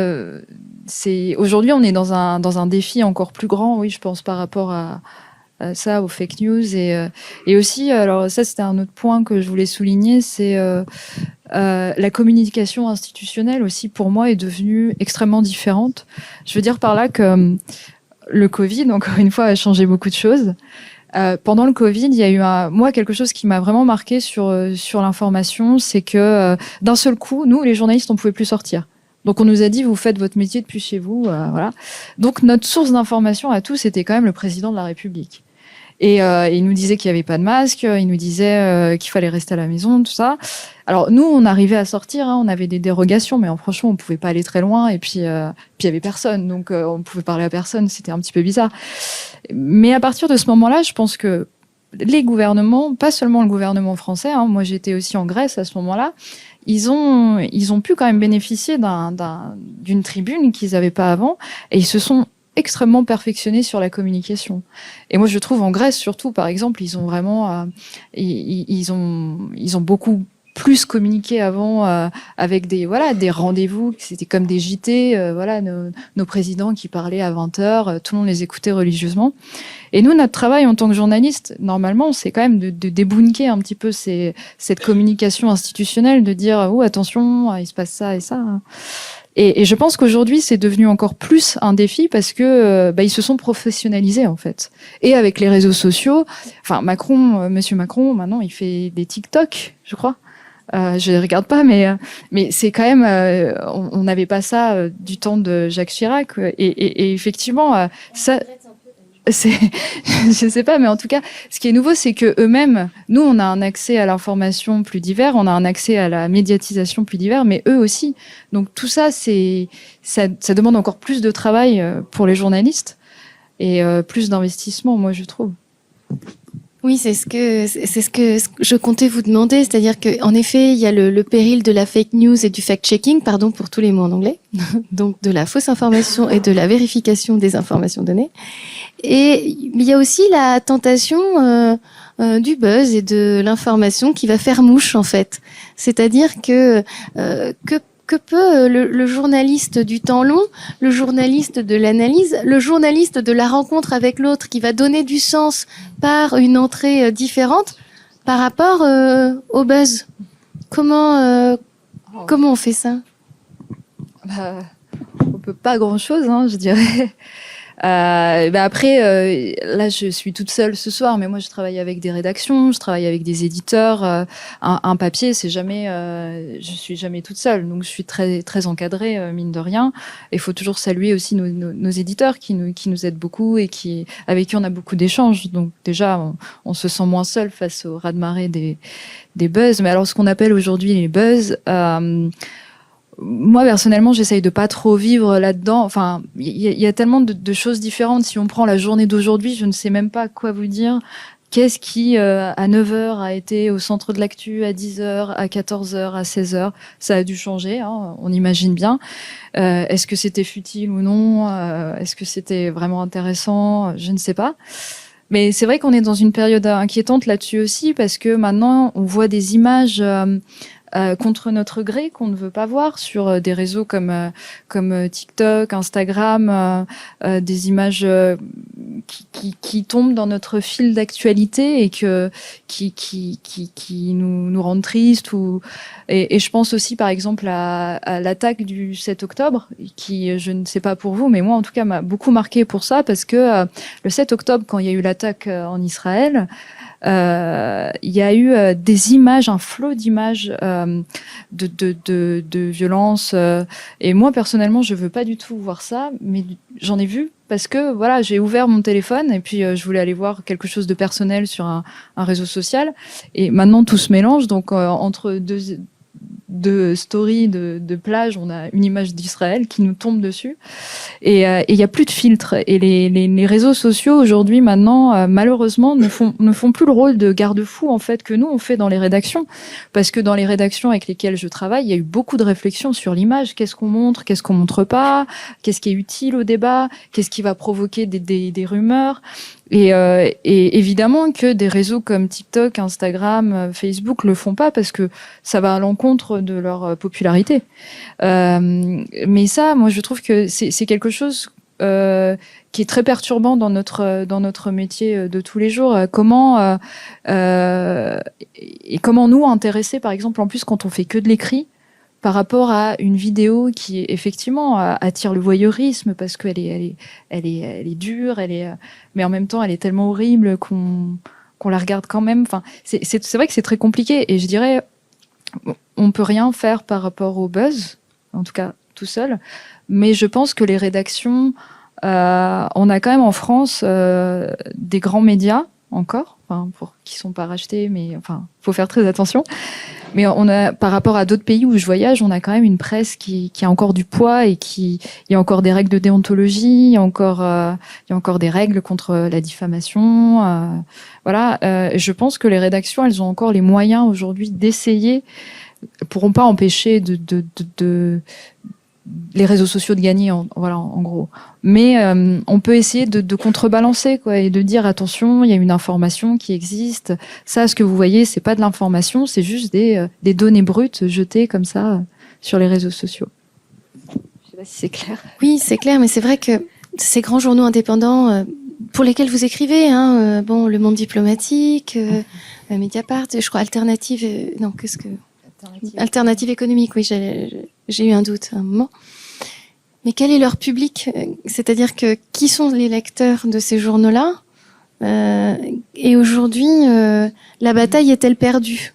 aujourd'hui on est dans un défi encore plus grand, oui, je pense, par rapport à ça, aux fake news et aussi, alors ça c'était un autre point que je voulais souligner, c'est la communication institutionnelle aussi pour moi est devenue extrêmement différente. Je veux dire par là que le Covid, encore une fois, a changé beaucoup de choses. Pendant le Covid, il y a eu moi quelque chose qui m'a vraiment marqué sur l'information, c'est que d'un seul coup, nous les journalistes, on pouvait plus sortir. Donc on nous a dit vous faites votre métier depuis chez vous, voilà. Donc notre source d'information à tous c'était quand même le président de la République. Et il nous disait qu'il y avait pas de masque, il nous disait qu'il fallait rester à la maison, tout ça. Alors nous on arrivait à sortir, hein, on avait des dérogations, mais franchement on pouvait pas aller très loin. Et puis il y avait personne, donc on pouvait parler à personne, c'était un petit peu bizarre. Mais à partir de ce moment-là, je pense que les gouvernements, pas seulement le gouvernement français, hein, moi j'étais aussi en Grèce à ce moment-là. Ils ont pu quand même bénéficier d'une tribune qu'ils n'avaient pas avant, et ils se sont extrêmement perfectionnés sur la communication. Et moi, je trouve en Grèce, surtout, par exemple, ils ont vraiment, ils ont beaucoup plus communiqué avant avec des rendez-vous, c'était comme des JT, nos présidents qui parlaient à 20h, tout le monde les écoutait religieusement. Et nous, notre travail en tant que journaliste, normalement, c'est quand même de débunker un petit peu cette communication institutionnelle, de dire oh attention, il se passe ça et ça. Et je pense qu'aujourd'hui, c'est devenu encore plus un défi parce que ils se sont professionnalisés en fait. Et avec les réseaux sociaux, enfin Monsieur Macron, maintenant, il fait des TikTok, je crois. Je les regarde pas, mais c'est quand même, on n'avait pas ça du temps de Jacques Chirac. Et effectivement, ça. Je sais pas, mais en tout cas, ce qui est nouveau, c'est que eux-mêmes, nous, on a un accès à l'information plus divers, on a un accès à la médiatisation plus divers, mais eux aussi. Donc tout ça, ça demande encore plus de travail pour les journalistes et plus d'investissement, moi, je trouve. Oui, c'est ce que je comptais vous demander, c'est-à-dire que en effet, il y a le péril de la fake news et du fact-checking, pardon pour tous les mots en anglais, donc de la fausse information et de la vérification des informations données. Et il y a aussi la tentation du buzz et de l'information qui va faire mouche en fait. C'est-à-dire que peut le journaliste du temps long, le journaliste de l'analyse, le journaliste de la rencontre avec l'autre qui va donner du sens par une entrée différente par rapport au buzz. Comment on fait ça? On peut pas grand-chose, hein, je dirais. Après, là, je suis toute seule ce soir, mais moi, je travaille avec des rédactions, je travaille avec des éditeurs. Un papier, c'est jamais, je suis jamais toute seule, donc je suis très très encadrée, mine de rien. Il faut toujours saluer aussi nos éditeurs qui nous aident beaucoup et avec qui on a beaucoup d'échanges. Donc déjà, on se sent moins seul face au raz-de-marée des buzz. Mais alors, ce qu'on appelle aujourd'hui les buzz. Moi, personnellement, j'essaye de pas trop vivre là-dedans. Enfin, il y a tellement de choses différentes. Si on prend la journée d'aujourd'hui, je ne sais même pas quoi vous dire. Qu'est-ce qui, à 9h, a été au centre de l'actu, à 10h, à 14h, à 16h? Ça a dû changer, hein, on imagine bien. Est-ce que c'était futile ou non? Est-ce que c'était vraiment intéressant? Je ne sais pas. Mais c'est vrai qu'on est dans une période inquiétante là-dessus aussi, parce que maintenant, on voit des images contre notre gré qu'on ne veut pas voir sur des réseaux comme TikTok, Instagram, des images qui tombent dans notre fil d'actualité et qui nous rendent tristes et je pense aussi par exemple à l'attaque du 7 octobre qui, je ne sais pas pour vous, mais moi en tout cas m'a beaucoup marqué pour ça parce que le 7 octobre quand il y a eu l'attaque en Israël, il y a eu des images, un flot d'images de violence. Et moi, personnellement, je veux pas du tout voir ça, mais j'en ai vu parce que voilà, j'ai ouvert mon téléphone et puis je voulais aller voir quelque chose de personnel sur un réseau social. Et maintenant, tout se mélange. Donc, entre de story de plage, on a une image d'Israël qui nous tombe dessus. Et il y a plus de filtre. Et les réseaux sociaux aujourd'hui, maintenant, malheureusement, ne font plus le rôle de garde-fou en fait que nous on fait dans les rédactions. Parce que dans les rédactions avec lesquelles je travaille, il y a eu beaucoup de réflexions sur l'image. Qu'est-ce qu'on montre, qu'est-ce qu'on montre pas, qu'est-ce qui est utile au débat, qu'est-ce qui va provoquer des rumeurs. Et évidemment que des réseaux comme TikTok, Instagram, Facebook le font pas parce que ça va à l'encontre de leur popularité. Mais ça, moi, je trouve que c'est quelque chose qui est très perturbant dans notre métier de tous les jours. Comment nous intéresser, par exemple, en plus quand on fait que de l'écrit, par rapport à une vidéo qui effectivement attire le voyeurisme parce qu'elle est dure, mais en même temps elle est tellement horrible qu'on la regarde quand même. Enfin, c'est vrai que c'est très compliqué et je dirais on peut rien faire par rapport au buzz, en tout cas tout seul. Mais je pense que les rédactions, on a quand même en France des grands médias encore, enfin qui sont pas rachetés, mais enfin faut faire très attention. Mais on a, par rapport à d'autres pays où je voyage, on a quand même une presse qui a encore du poids et il y a encore des règles de déontologie, il y a encore des règles contre la diffamation. Voilà. Je pense que les rédactions, elles ont encore les moyens aujourd'hui d'essayer. Elles pourront pas empêcher les réseaux sociaux de gagner, en gros. Mais on peut essayer de contrebalancer, quoi, et de dire attention, il y a une information qui existe. Ça, ce que vous voyez, c'est pas de l'information, c'est juste des données brutes jetées comme ça sur les réseaux sociaux. Je sais pas si c'est clair. Oui, c'est clair, mais c'est vrai que ces grands journaux indépendants pour lesquels vous écrivez, bon, Le Monde diplomatique, Mediapart, je crois Alternative, non, qu'est-ce que Alternative économique, oui, j'ai eu un doute à un moment. Mais quel est leur public? C'est-à-dire que qui sont les lecteurs de ces journaux-là? Et aujourd'hui, la bataille est-elle perdue?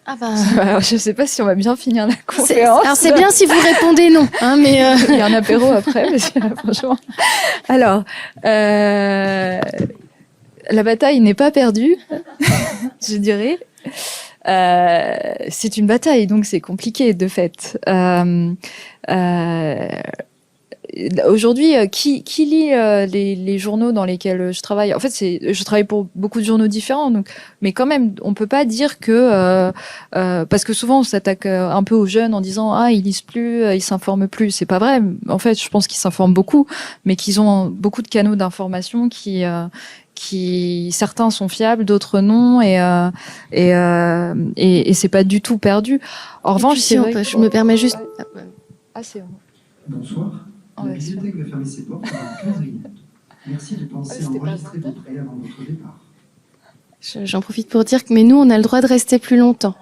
Ah bah... Alors, je sais pas si on va bien finir la conférence. Alors c'est bien si vous répondez non, mais il y a un apéro après, parce que franchement. Alors, la bataille n'est pas perdue, je dirais. C'est une bataille, donc c'est compliqué de fait. Aujourd'hui, qui lit les journaux dans lesquels je travaille? En fait, je travaille pour beaucoup de journaux différents, donc, mais quand même, on peut pas dire que parce que souvent on s'attaque un peu aux jeunes en disant ils lisent plus, ils s'informent plus. C'est pas vrai. En fait, je pense qu'ils s'informent beaucoup, mais qu'ils ont beaucoup de canaux d'information qui certains sont fiables, d'autres non, et c'est pas du tout perdu. En revanche, je me permets juste. C'est bon. Bonsoir. La bibliothèque va fermer ses portes dans 15 minutes. Merci de penser à enregistrer vos prêts avant votre départ. J'en profite pour dire que nous, on a le droit de rester plus longtemps.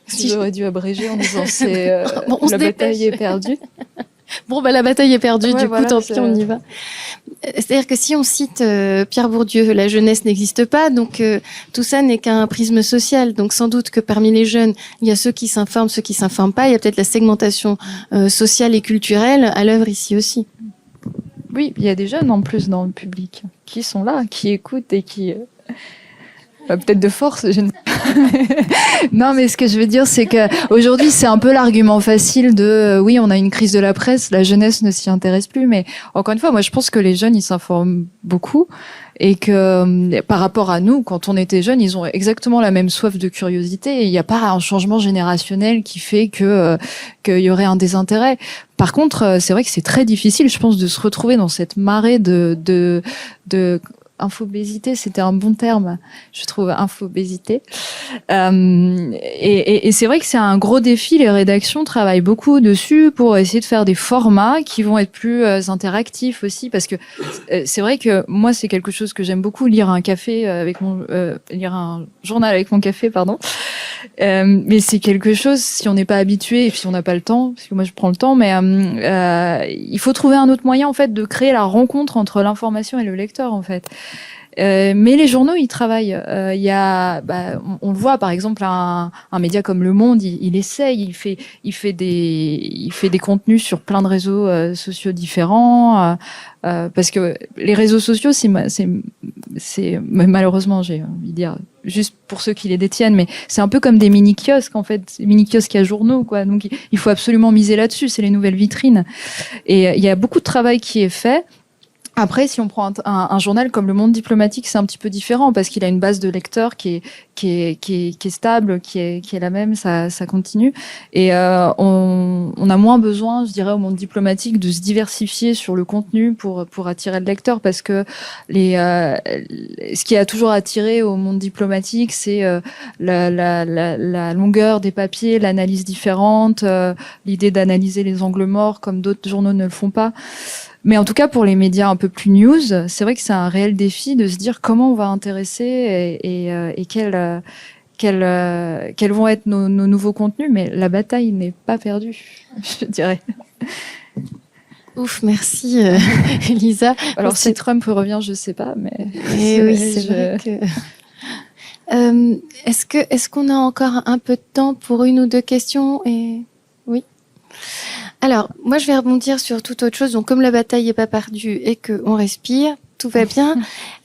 J'aurais dû abréger en disant la bataille est perdue. Bon, la bataille est perdue, ouais, du coup, tant pis, on y va. C'est-à-dire que si on cite Pierre Bourdieu, la jeunesse n'existe pas, donc tout ça n'est qu'un prisme social. Donc sans doute que parmi les jeunes, il y a ceux qui s'informent, ceux qui s'informent pas. Il y a peut-être la segmentation sociale et culturelle à l'œuvre ici aussi. Oui, il y a des jeunes en plus dans le public qui sont là, qui écoutent et qui... peut-être de force. Non, mais ce que je veux dire, c'est que aujourd'hui, c'est un peu l'argument facile de oui, on a une crise de la presse, la jeunesse ne s'y intéresse plus. Mais encore une fois, moi, je pense que les jeunes, ils s'informent beaucoup et que par rapport à nous, quand on était jeunes, ils ont exactement la même soif de curiosité. Et il n'y a pas un changement générationnel qui fait qu'il y aurait un désintérêt. Par contre, c'est vrai que c'est très difficile, je pense, de se retrouver dans cette marée de infobésité, c'était un bon terme, je trouve, infobésité. Et c'est vrai que c'est un gros défi. Les rédactions travaillent beaucoup dessus pour essayer de faire des formats qui vont être plus interactifs aussi, parce que c'est vrai que moi, c'est quelque chose que j'aime beaucoup, lire un journal avec mon café, pardon. Mais c'est quelque chose, si on n'est pas habitué et si on n'a pas le temps, parce que moi je prends le temps, mais il faut trouver un autre moyen en fait de créer la rencontre entre l'information et le lecteur en fait. Mais les journaux, ils travaillent. Il y a, on le voit par exemple, un média comme Le Monde, il essaye, il fait des contenus sur plein de réseaux sociaux différents. Parce que les réseaux sociaux, c'est malheureusement, j'ai envie de dire, juste pour ceux qui les détiennent, mais c'est un peu comme des mini-kiosques, en fait, mini-kiosques à journaux, quoi. Donc, il faut absolument miser là-dessus, c'est les nouvelles vitrines. Et il y a beaucoup de travail qui est fait. Après, si on prend un journal comme Le Monde diplomatique, c'est un petit peu différent parce qu'il a une base de lecteurs qui est stable, qui est la même, ça continue. Et on a moins besoin, je dirais, au Monde diplomatique de se diversifier sur le contenu pour attirer le lecteur, parce que ce qui a toujours attiré au Monde diplomatique, c'est la longueur des papiers, l'analyse différente, l'idée d'analyser les angles morts comme d'autres journaux ne le font pas. Mais en tout cas, pour les médias un peu plus news, c'est vrai que c'est un réel défi de se dire comment on va intéresser et quels vont être nos nouveaux contenus. Mais la bataille n'est pas perdue, je dirais. Ouf, merci Elisa. Alors si Trump revient, je sais pas, mais... oui, c'est vrai que... Est-ce qu'on a encore un peu de temps pour une ou deux questions? Oui. Alors, moi, je vais rebondir sur toute autre chose. Donc, comme la bataille n'est pas perdue et qu'on respire, tout va bien.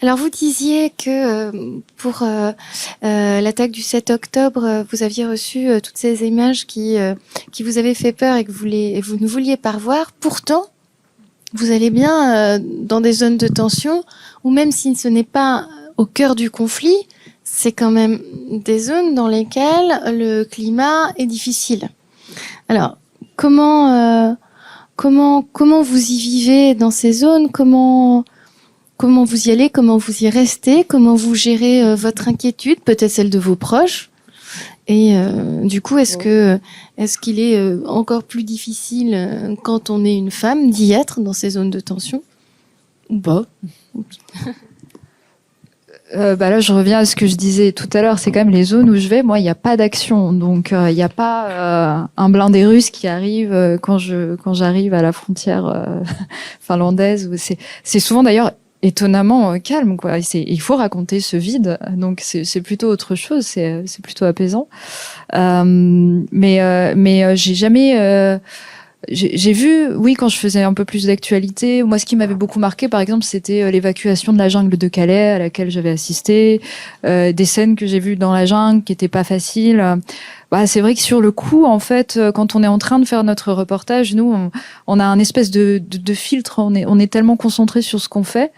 Alors, vous disiez que pour l'attaque du 7 octobre, vous aviez reçu toutes ces images qui vous avaient fait peur et que vous ne vouliez pas revoir. Pourtant, vous allez bien dans des zones de tension où même si ce n'est pas au cœur du conflit, c'est quand même des zones dans lesquelles le climat est difficile. Alors, comment vous y vivez dans ces zones? Comment vous y allez? Comment vous y restez? Comment vous gérez votre inquiétude, peut-être celle de vos proches? Et du coup, est-ce qu'il est encore plus difficile quand on est une femme d'y être dans ces zones de tension ou pas? Là, je reviens à ce que je disais tout à l'heure. C'est quand même les zones où je vais. Moi, il n'y a pas d'action, donc il n'y a pas un blindé russe qui arrive quand j'arrive à la frontière finlandaise. C'est souvent d'ailleurs étonnamment calme, quoi. Il faut raconter ce vide, donc c'est plutôt autre chose. C'est plutôt apaisant. Mais j'ai jamais j'ai vu, oui, quand je faisais un peu plus d'actualité, moi, ce qui m'avait beaucoup marqué, par exemple, c'était l'évacuation de la jungle de Calais à laquelle j'avais assisté, des scènes que j'ai vues dans la jungle qui étaient pas faciles. C'est vrai que sur le coup, en fait, quand on est en train de faire notre reportage, nous, on a un espèce de filtre. On est tellement concentré sur ce qu'on fait.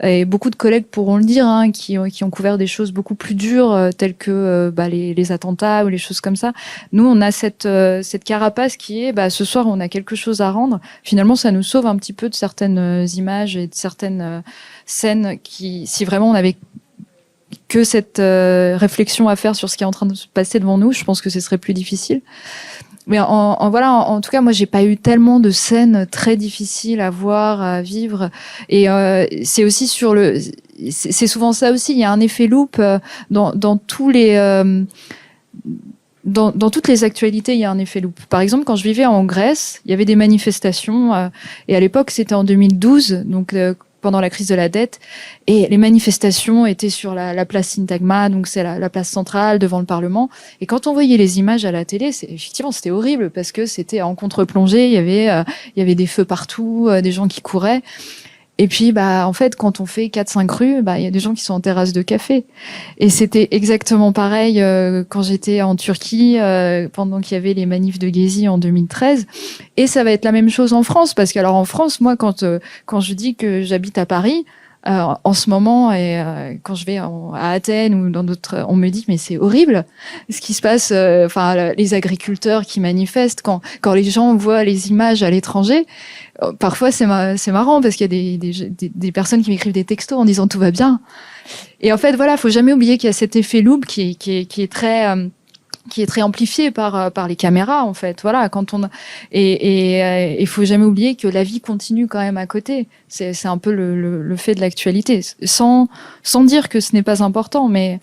Et beaucoup de collègues pourront le dire, hein, qui ont couvert des choses beaucoup plus dures, telles que les attentats ou les choses comme ça. Nous, on a cette carapace qui est, ce soir, on a quelque chose à rendre. Finalement, ça nous sauve un petit peu de certaines images et de certaines scènes qui, si vraiment on avait que cette réflexion à faire sur ce qui est en train de se passer devant nous, je pense que ce serait plus difficile. Mais en tout cas, moi, j'ai pas eu tellement de scènes très difficiles à voir, à vivre. Et c'est aussi c'est souvent ça aussi. Il y a un effet loupe dans tous les dans toutes les actualités. Il y a un effet loupe. Par exemple, quand je vivais en Grèce, il y avait des manifestations et à l'époque, c'était en 2012, donc pendant la crise de la dette, et les manifestations étaient sur la place Syntagma, donc c'est la place centrale devant le Parlement. Et quand on voyait les images à la télé, effectivement, c'était horrible parce que c'était en contre-plongée, il y avait des feux partout, des gens qui couraient. Et puis, en fait, quand on fait 4-5 rues, il y a des gens qui sont en terrasse de café. Et c'était exactement pareil quand j'étais en Turquie, pendant qu'il y avait les manifs de Gezi en 2013. Et ça va être la même chose en France, parce qu'alors en France, moi, quand je dis que j'habite à Paris, en ce moment, et quand je vais à Athènes ou dans d'autres, on me dit mais c'est horrible ce qui se passe. Les agriculteurs qui manifestent, quand les gens voient les images à l'étranger, parfois c'est marrant parce qu'il y a des personnes qui m'écrivent des textos en disant tout va bien. Et en fait voilà, faut jamais oublier qu'il y a cet effet loupe qui est très amplifié par les caméras, en fait. Voilà, il faut jamais oublier que la vie continue quand même à côté. C'est un peu le fait de l'actualité, sans dire que ce n'est pas important, mais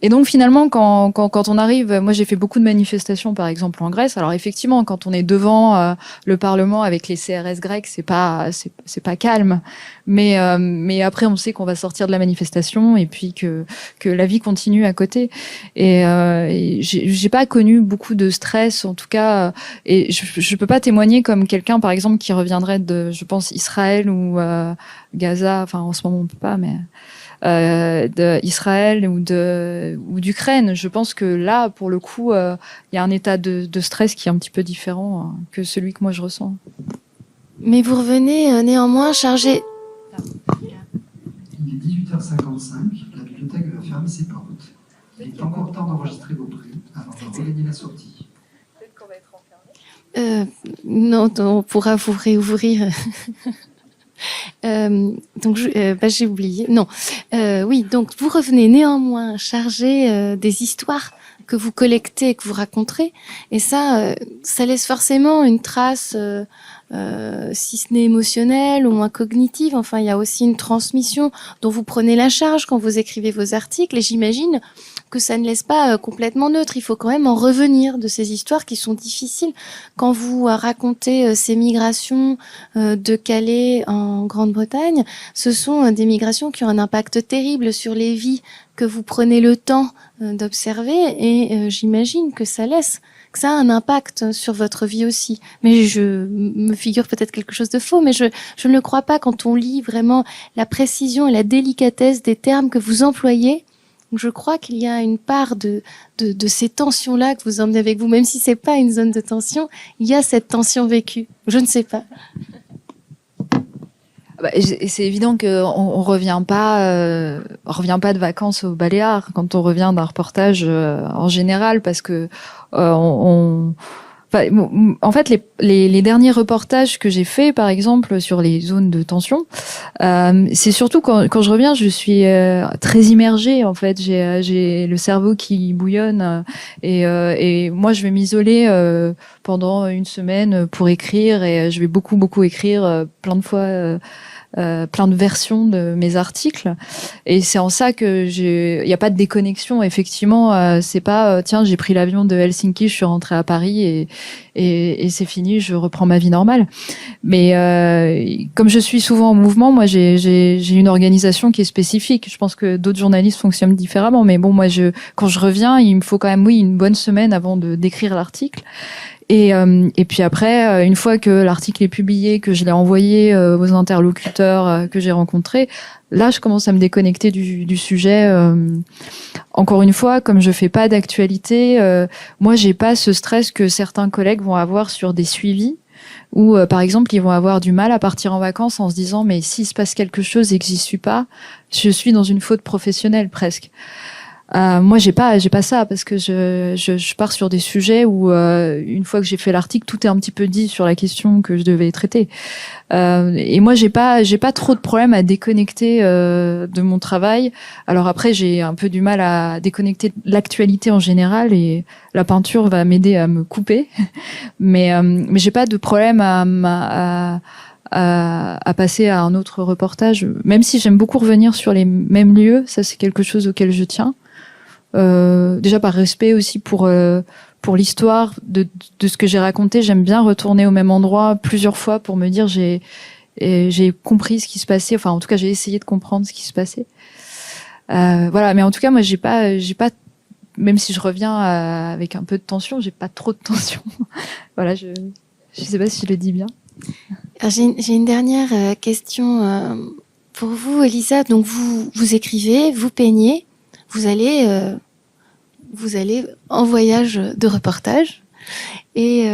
et donc finalement quand on arrive, moi j'ai fait beaucoup de manifestations par exemple en Grèce. Alors effectivement, quand on est devant le Parlement avec les CRS grecs, c'est pas calme, mais après on sait qu'on va sortir de la manifestation et puis que la vie continue à côté. Et j'ai pas connu beaucoup de stress en tout cas, et je peux pas témoigner comme quelqu'un par exemple qui reviendrait de, je pense, Israël ou Gaza. Enfin en ce moment on peut pas, mais d'Israël ou d'Ukraine. Je pense que là, pour le coup, il y a un état de stress qui est un petit peu différent que celui que moi je ressens. Mais vous revenez néanmoins chargé. Il est 18h55, la bibliothèque va fermer ses portes. Il est encore temps d'enregistrer vos prix avant de regagner la sortie. Peut-être qu'on va être enfermé. Non, on pourra vous réouvrir. Donc, j'ai oublié. Non. Oui, donc vous revenez néanmoins chargé des histoires que vous collectez et que vous raconterez. Et ça laisse forcément une trace, si ce n'est émotionnelle, au moins cognitive. Enfin, il y a aussi une transmission dont vous prenez la charge quand vous écrivez vos articles. Et j'imagine que ça ne laisse pas complètement neutre. Il faut quand même en revenir de ces histoires qui sont difficiles. Quand vous racontez ces migrations de Calais en Grande-Bretagne, ce sont des migrations qui ont un impact terrible sur les vies que vous prenez le temps d'observer et j'imagine que ça a un impact sur votre vie aussi. Mais je me figure peut-être quelque chose de faux, mais je ne le crois pas quand on lit vraiment la précision et la délicatesse des termes que vous employez. Je crois qu'il y a une part de ces tensions-là que vous emmenez avec vous, même si c'est pas une zone de tension, il y a cette tension vécue. Je ne sais pas. Et c'est évident qu'on revient pas de vacances aux Baléares quand on revient d'un reportage en général, parce que en fait, les derniers reportages que j'ai faits, par exemple, sur les zones de tension, c'est surtout quand je reviens, je suis très immergée. En fait, j'ai le cerveau qui bouillonne et moi, je vais m'isoler pendant une semaine pour écrire et je vais beaucoup écrire plein de fois. Plein de versions de mes articles et c'est en ça que il y a pas de déconnexion effectivement, c'est pas tiens j'ai pris l'avion de Helsinki, je suis rentrée à Paris et c'est fini, je reprends ma vie normale. Mais comme je suis souvent en mouvement, moi j'ai une organisation qui est spécifique. Je pense que d'autres journalistes fonctionnent différemment, mais bon moi quand je reviens, il me faut quand même une bonne semaine avant d'écrire l'article. Et puis après, une fois que l'article est publié, que je l'ai envoyé aux interlocuteurs que j'ai rencontrés, là, je commence à me déconnecter du sujet. Encore une fois, comme je fais pas d'actualité, moi, j'ai pas ce stress que certains collègues vont avoir sur des suivis, où, par exemple, ils vont avoir du mal à partir en vacances en se disant, mais s'il se passe quelque chose et que j'y suis pas, je suis dans une faute professionnelle presque. Moi, j'ai pas ça parce que je pars sur des sujets où une fois que j'ai fait l'article, tout est un petit peu dit sur la question que je devais traiter. Et moi, j'ai pas trop de problème à déconnecter de mon travail. Alors après, j'ai un peu du mal à déconnecter l'actualité en général et la peinture va m'aider à me couper. Mais j'ai pas de problème à passer à un autre reportage, même si j'aime beaucoup revenir sur les mêmes lieux. Ça, c'est quelque chose auquel je tiens. Déjà par respect aussi pour l'histoire de ce que j'ai raconté, j'aime bien retourner au même endroit plusieurs fois pour me dire j'ai compris ce qui se passait, enfin en tout cas j'ai essayé de comprendre ce qui se passait. Voilà, mais en tout cas moi j'ai pas même si je reviens avec un peu de tension, j'ai pas trop de tension. Voilà, je sais pas si je le dis bien. Alors, j'ai une dernière question pour vous, Elisa. Donc vous écrivez, vous peignez. Vous allez en voyage de reportage et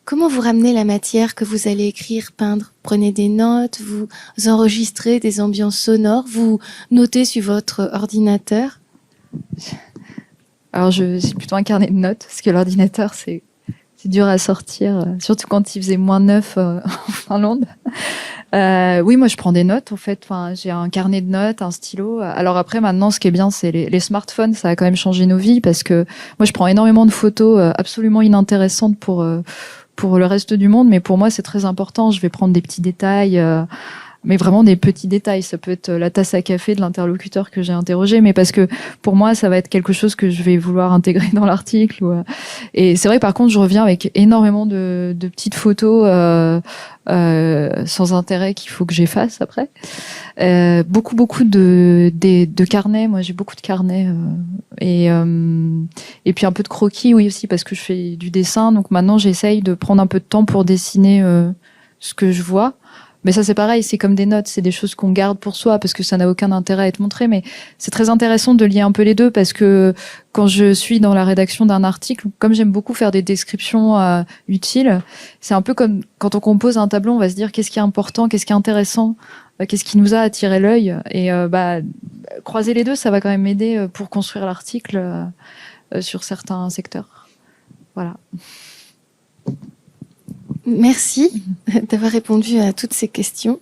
comment vous ramenez la matière que vous allez écrire, peindre? Prenez des notes, vous enregistrez des ambiances sonores, vous notez sur votre ordinateur? Alors j'ai plutôt un carnet de notes parce que l'ordinateur c'est dur à sortir, surtout quand il faisait -9 en Finlande. Oui, moi je prends des notes en fait. Enfin, j'ai un carnet de notes, un stylo. Alors après, maintenant, ce qui est bien, c'est les smartphones. Ça a quand même changé nos vies parce que moi, je prends énormément de photos absolument inintéressantes pour le reste du monde, mais pour moi, c'est très important. Je vais prendre des petits détails. Mais vraiment des petits détails. Ça peut être la tasse à café de l'interlocuteur que j'ai interrogé, mais parce que pour moi, ça va être quelque chose que je vais vouloir intégrer dans l'article. Et c'est vrai, par contre, je reviens avec énormément de petites photos sans intérêt qu'il faut que j'efface après. Beaucoup de carnets. Moi, j'ai beaucoup de carnets et puis un peu de croquis, oui aussi, parce que je fais du dessin. Donc maintenant, j'essaye de prendre un peu de temps pour dessiner ce que je vois. Mais ça, c'est pareil, c'est comme des notes, c'est des choses qu'on garde pour soi parce que ça n'a aucun intérêt à être montré. Mais c'est très intéressant de lier un peu les deux parce que quand je suis dans la rédaction d'un article, comme j'aime beaucoup faire des descriptions utiles, c'est un peu comme quand on compose un tableau, on va se dire qu'est-ce qui est important, qu'est-ce qui est intéressant, qu'est-ce qui nous a attiré l'œil. Et croiser les deux, ça va quand même m'aider pour construire l'article sur certains secteurs. Voilà. Merci d'avoir répondu à toutes ces questions.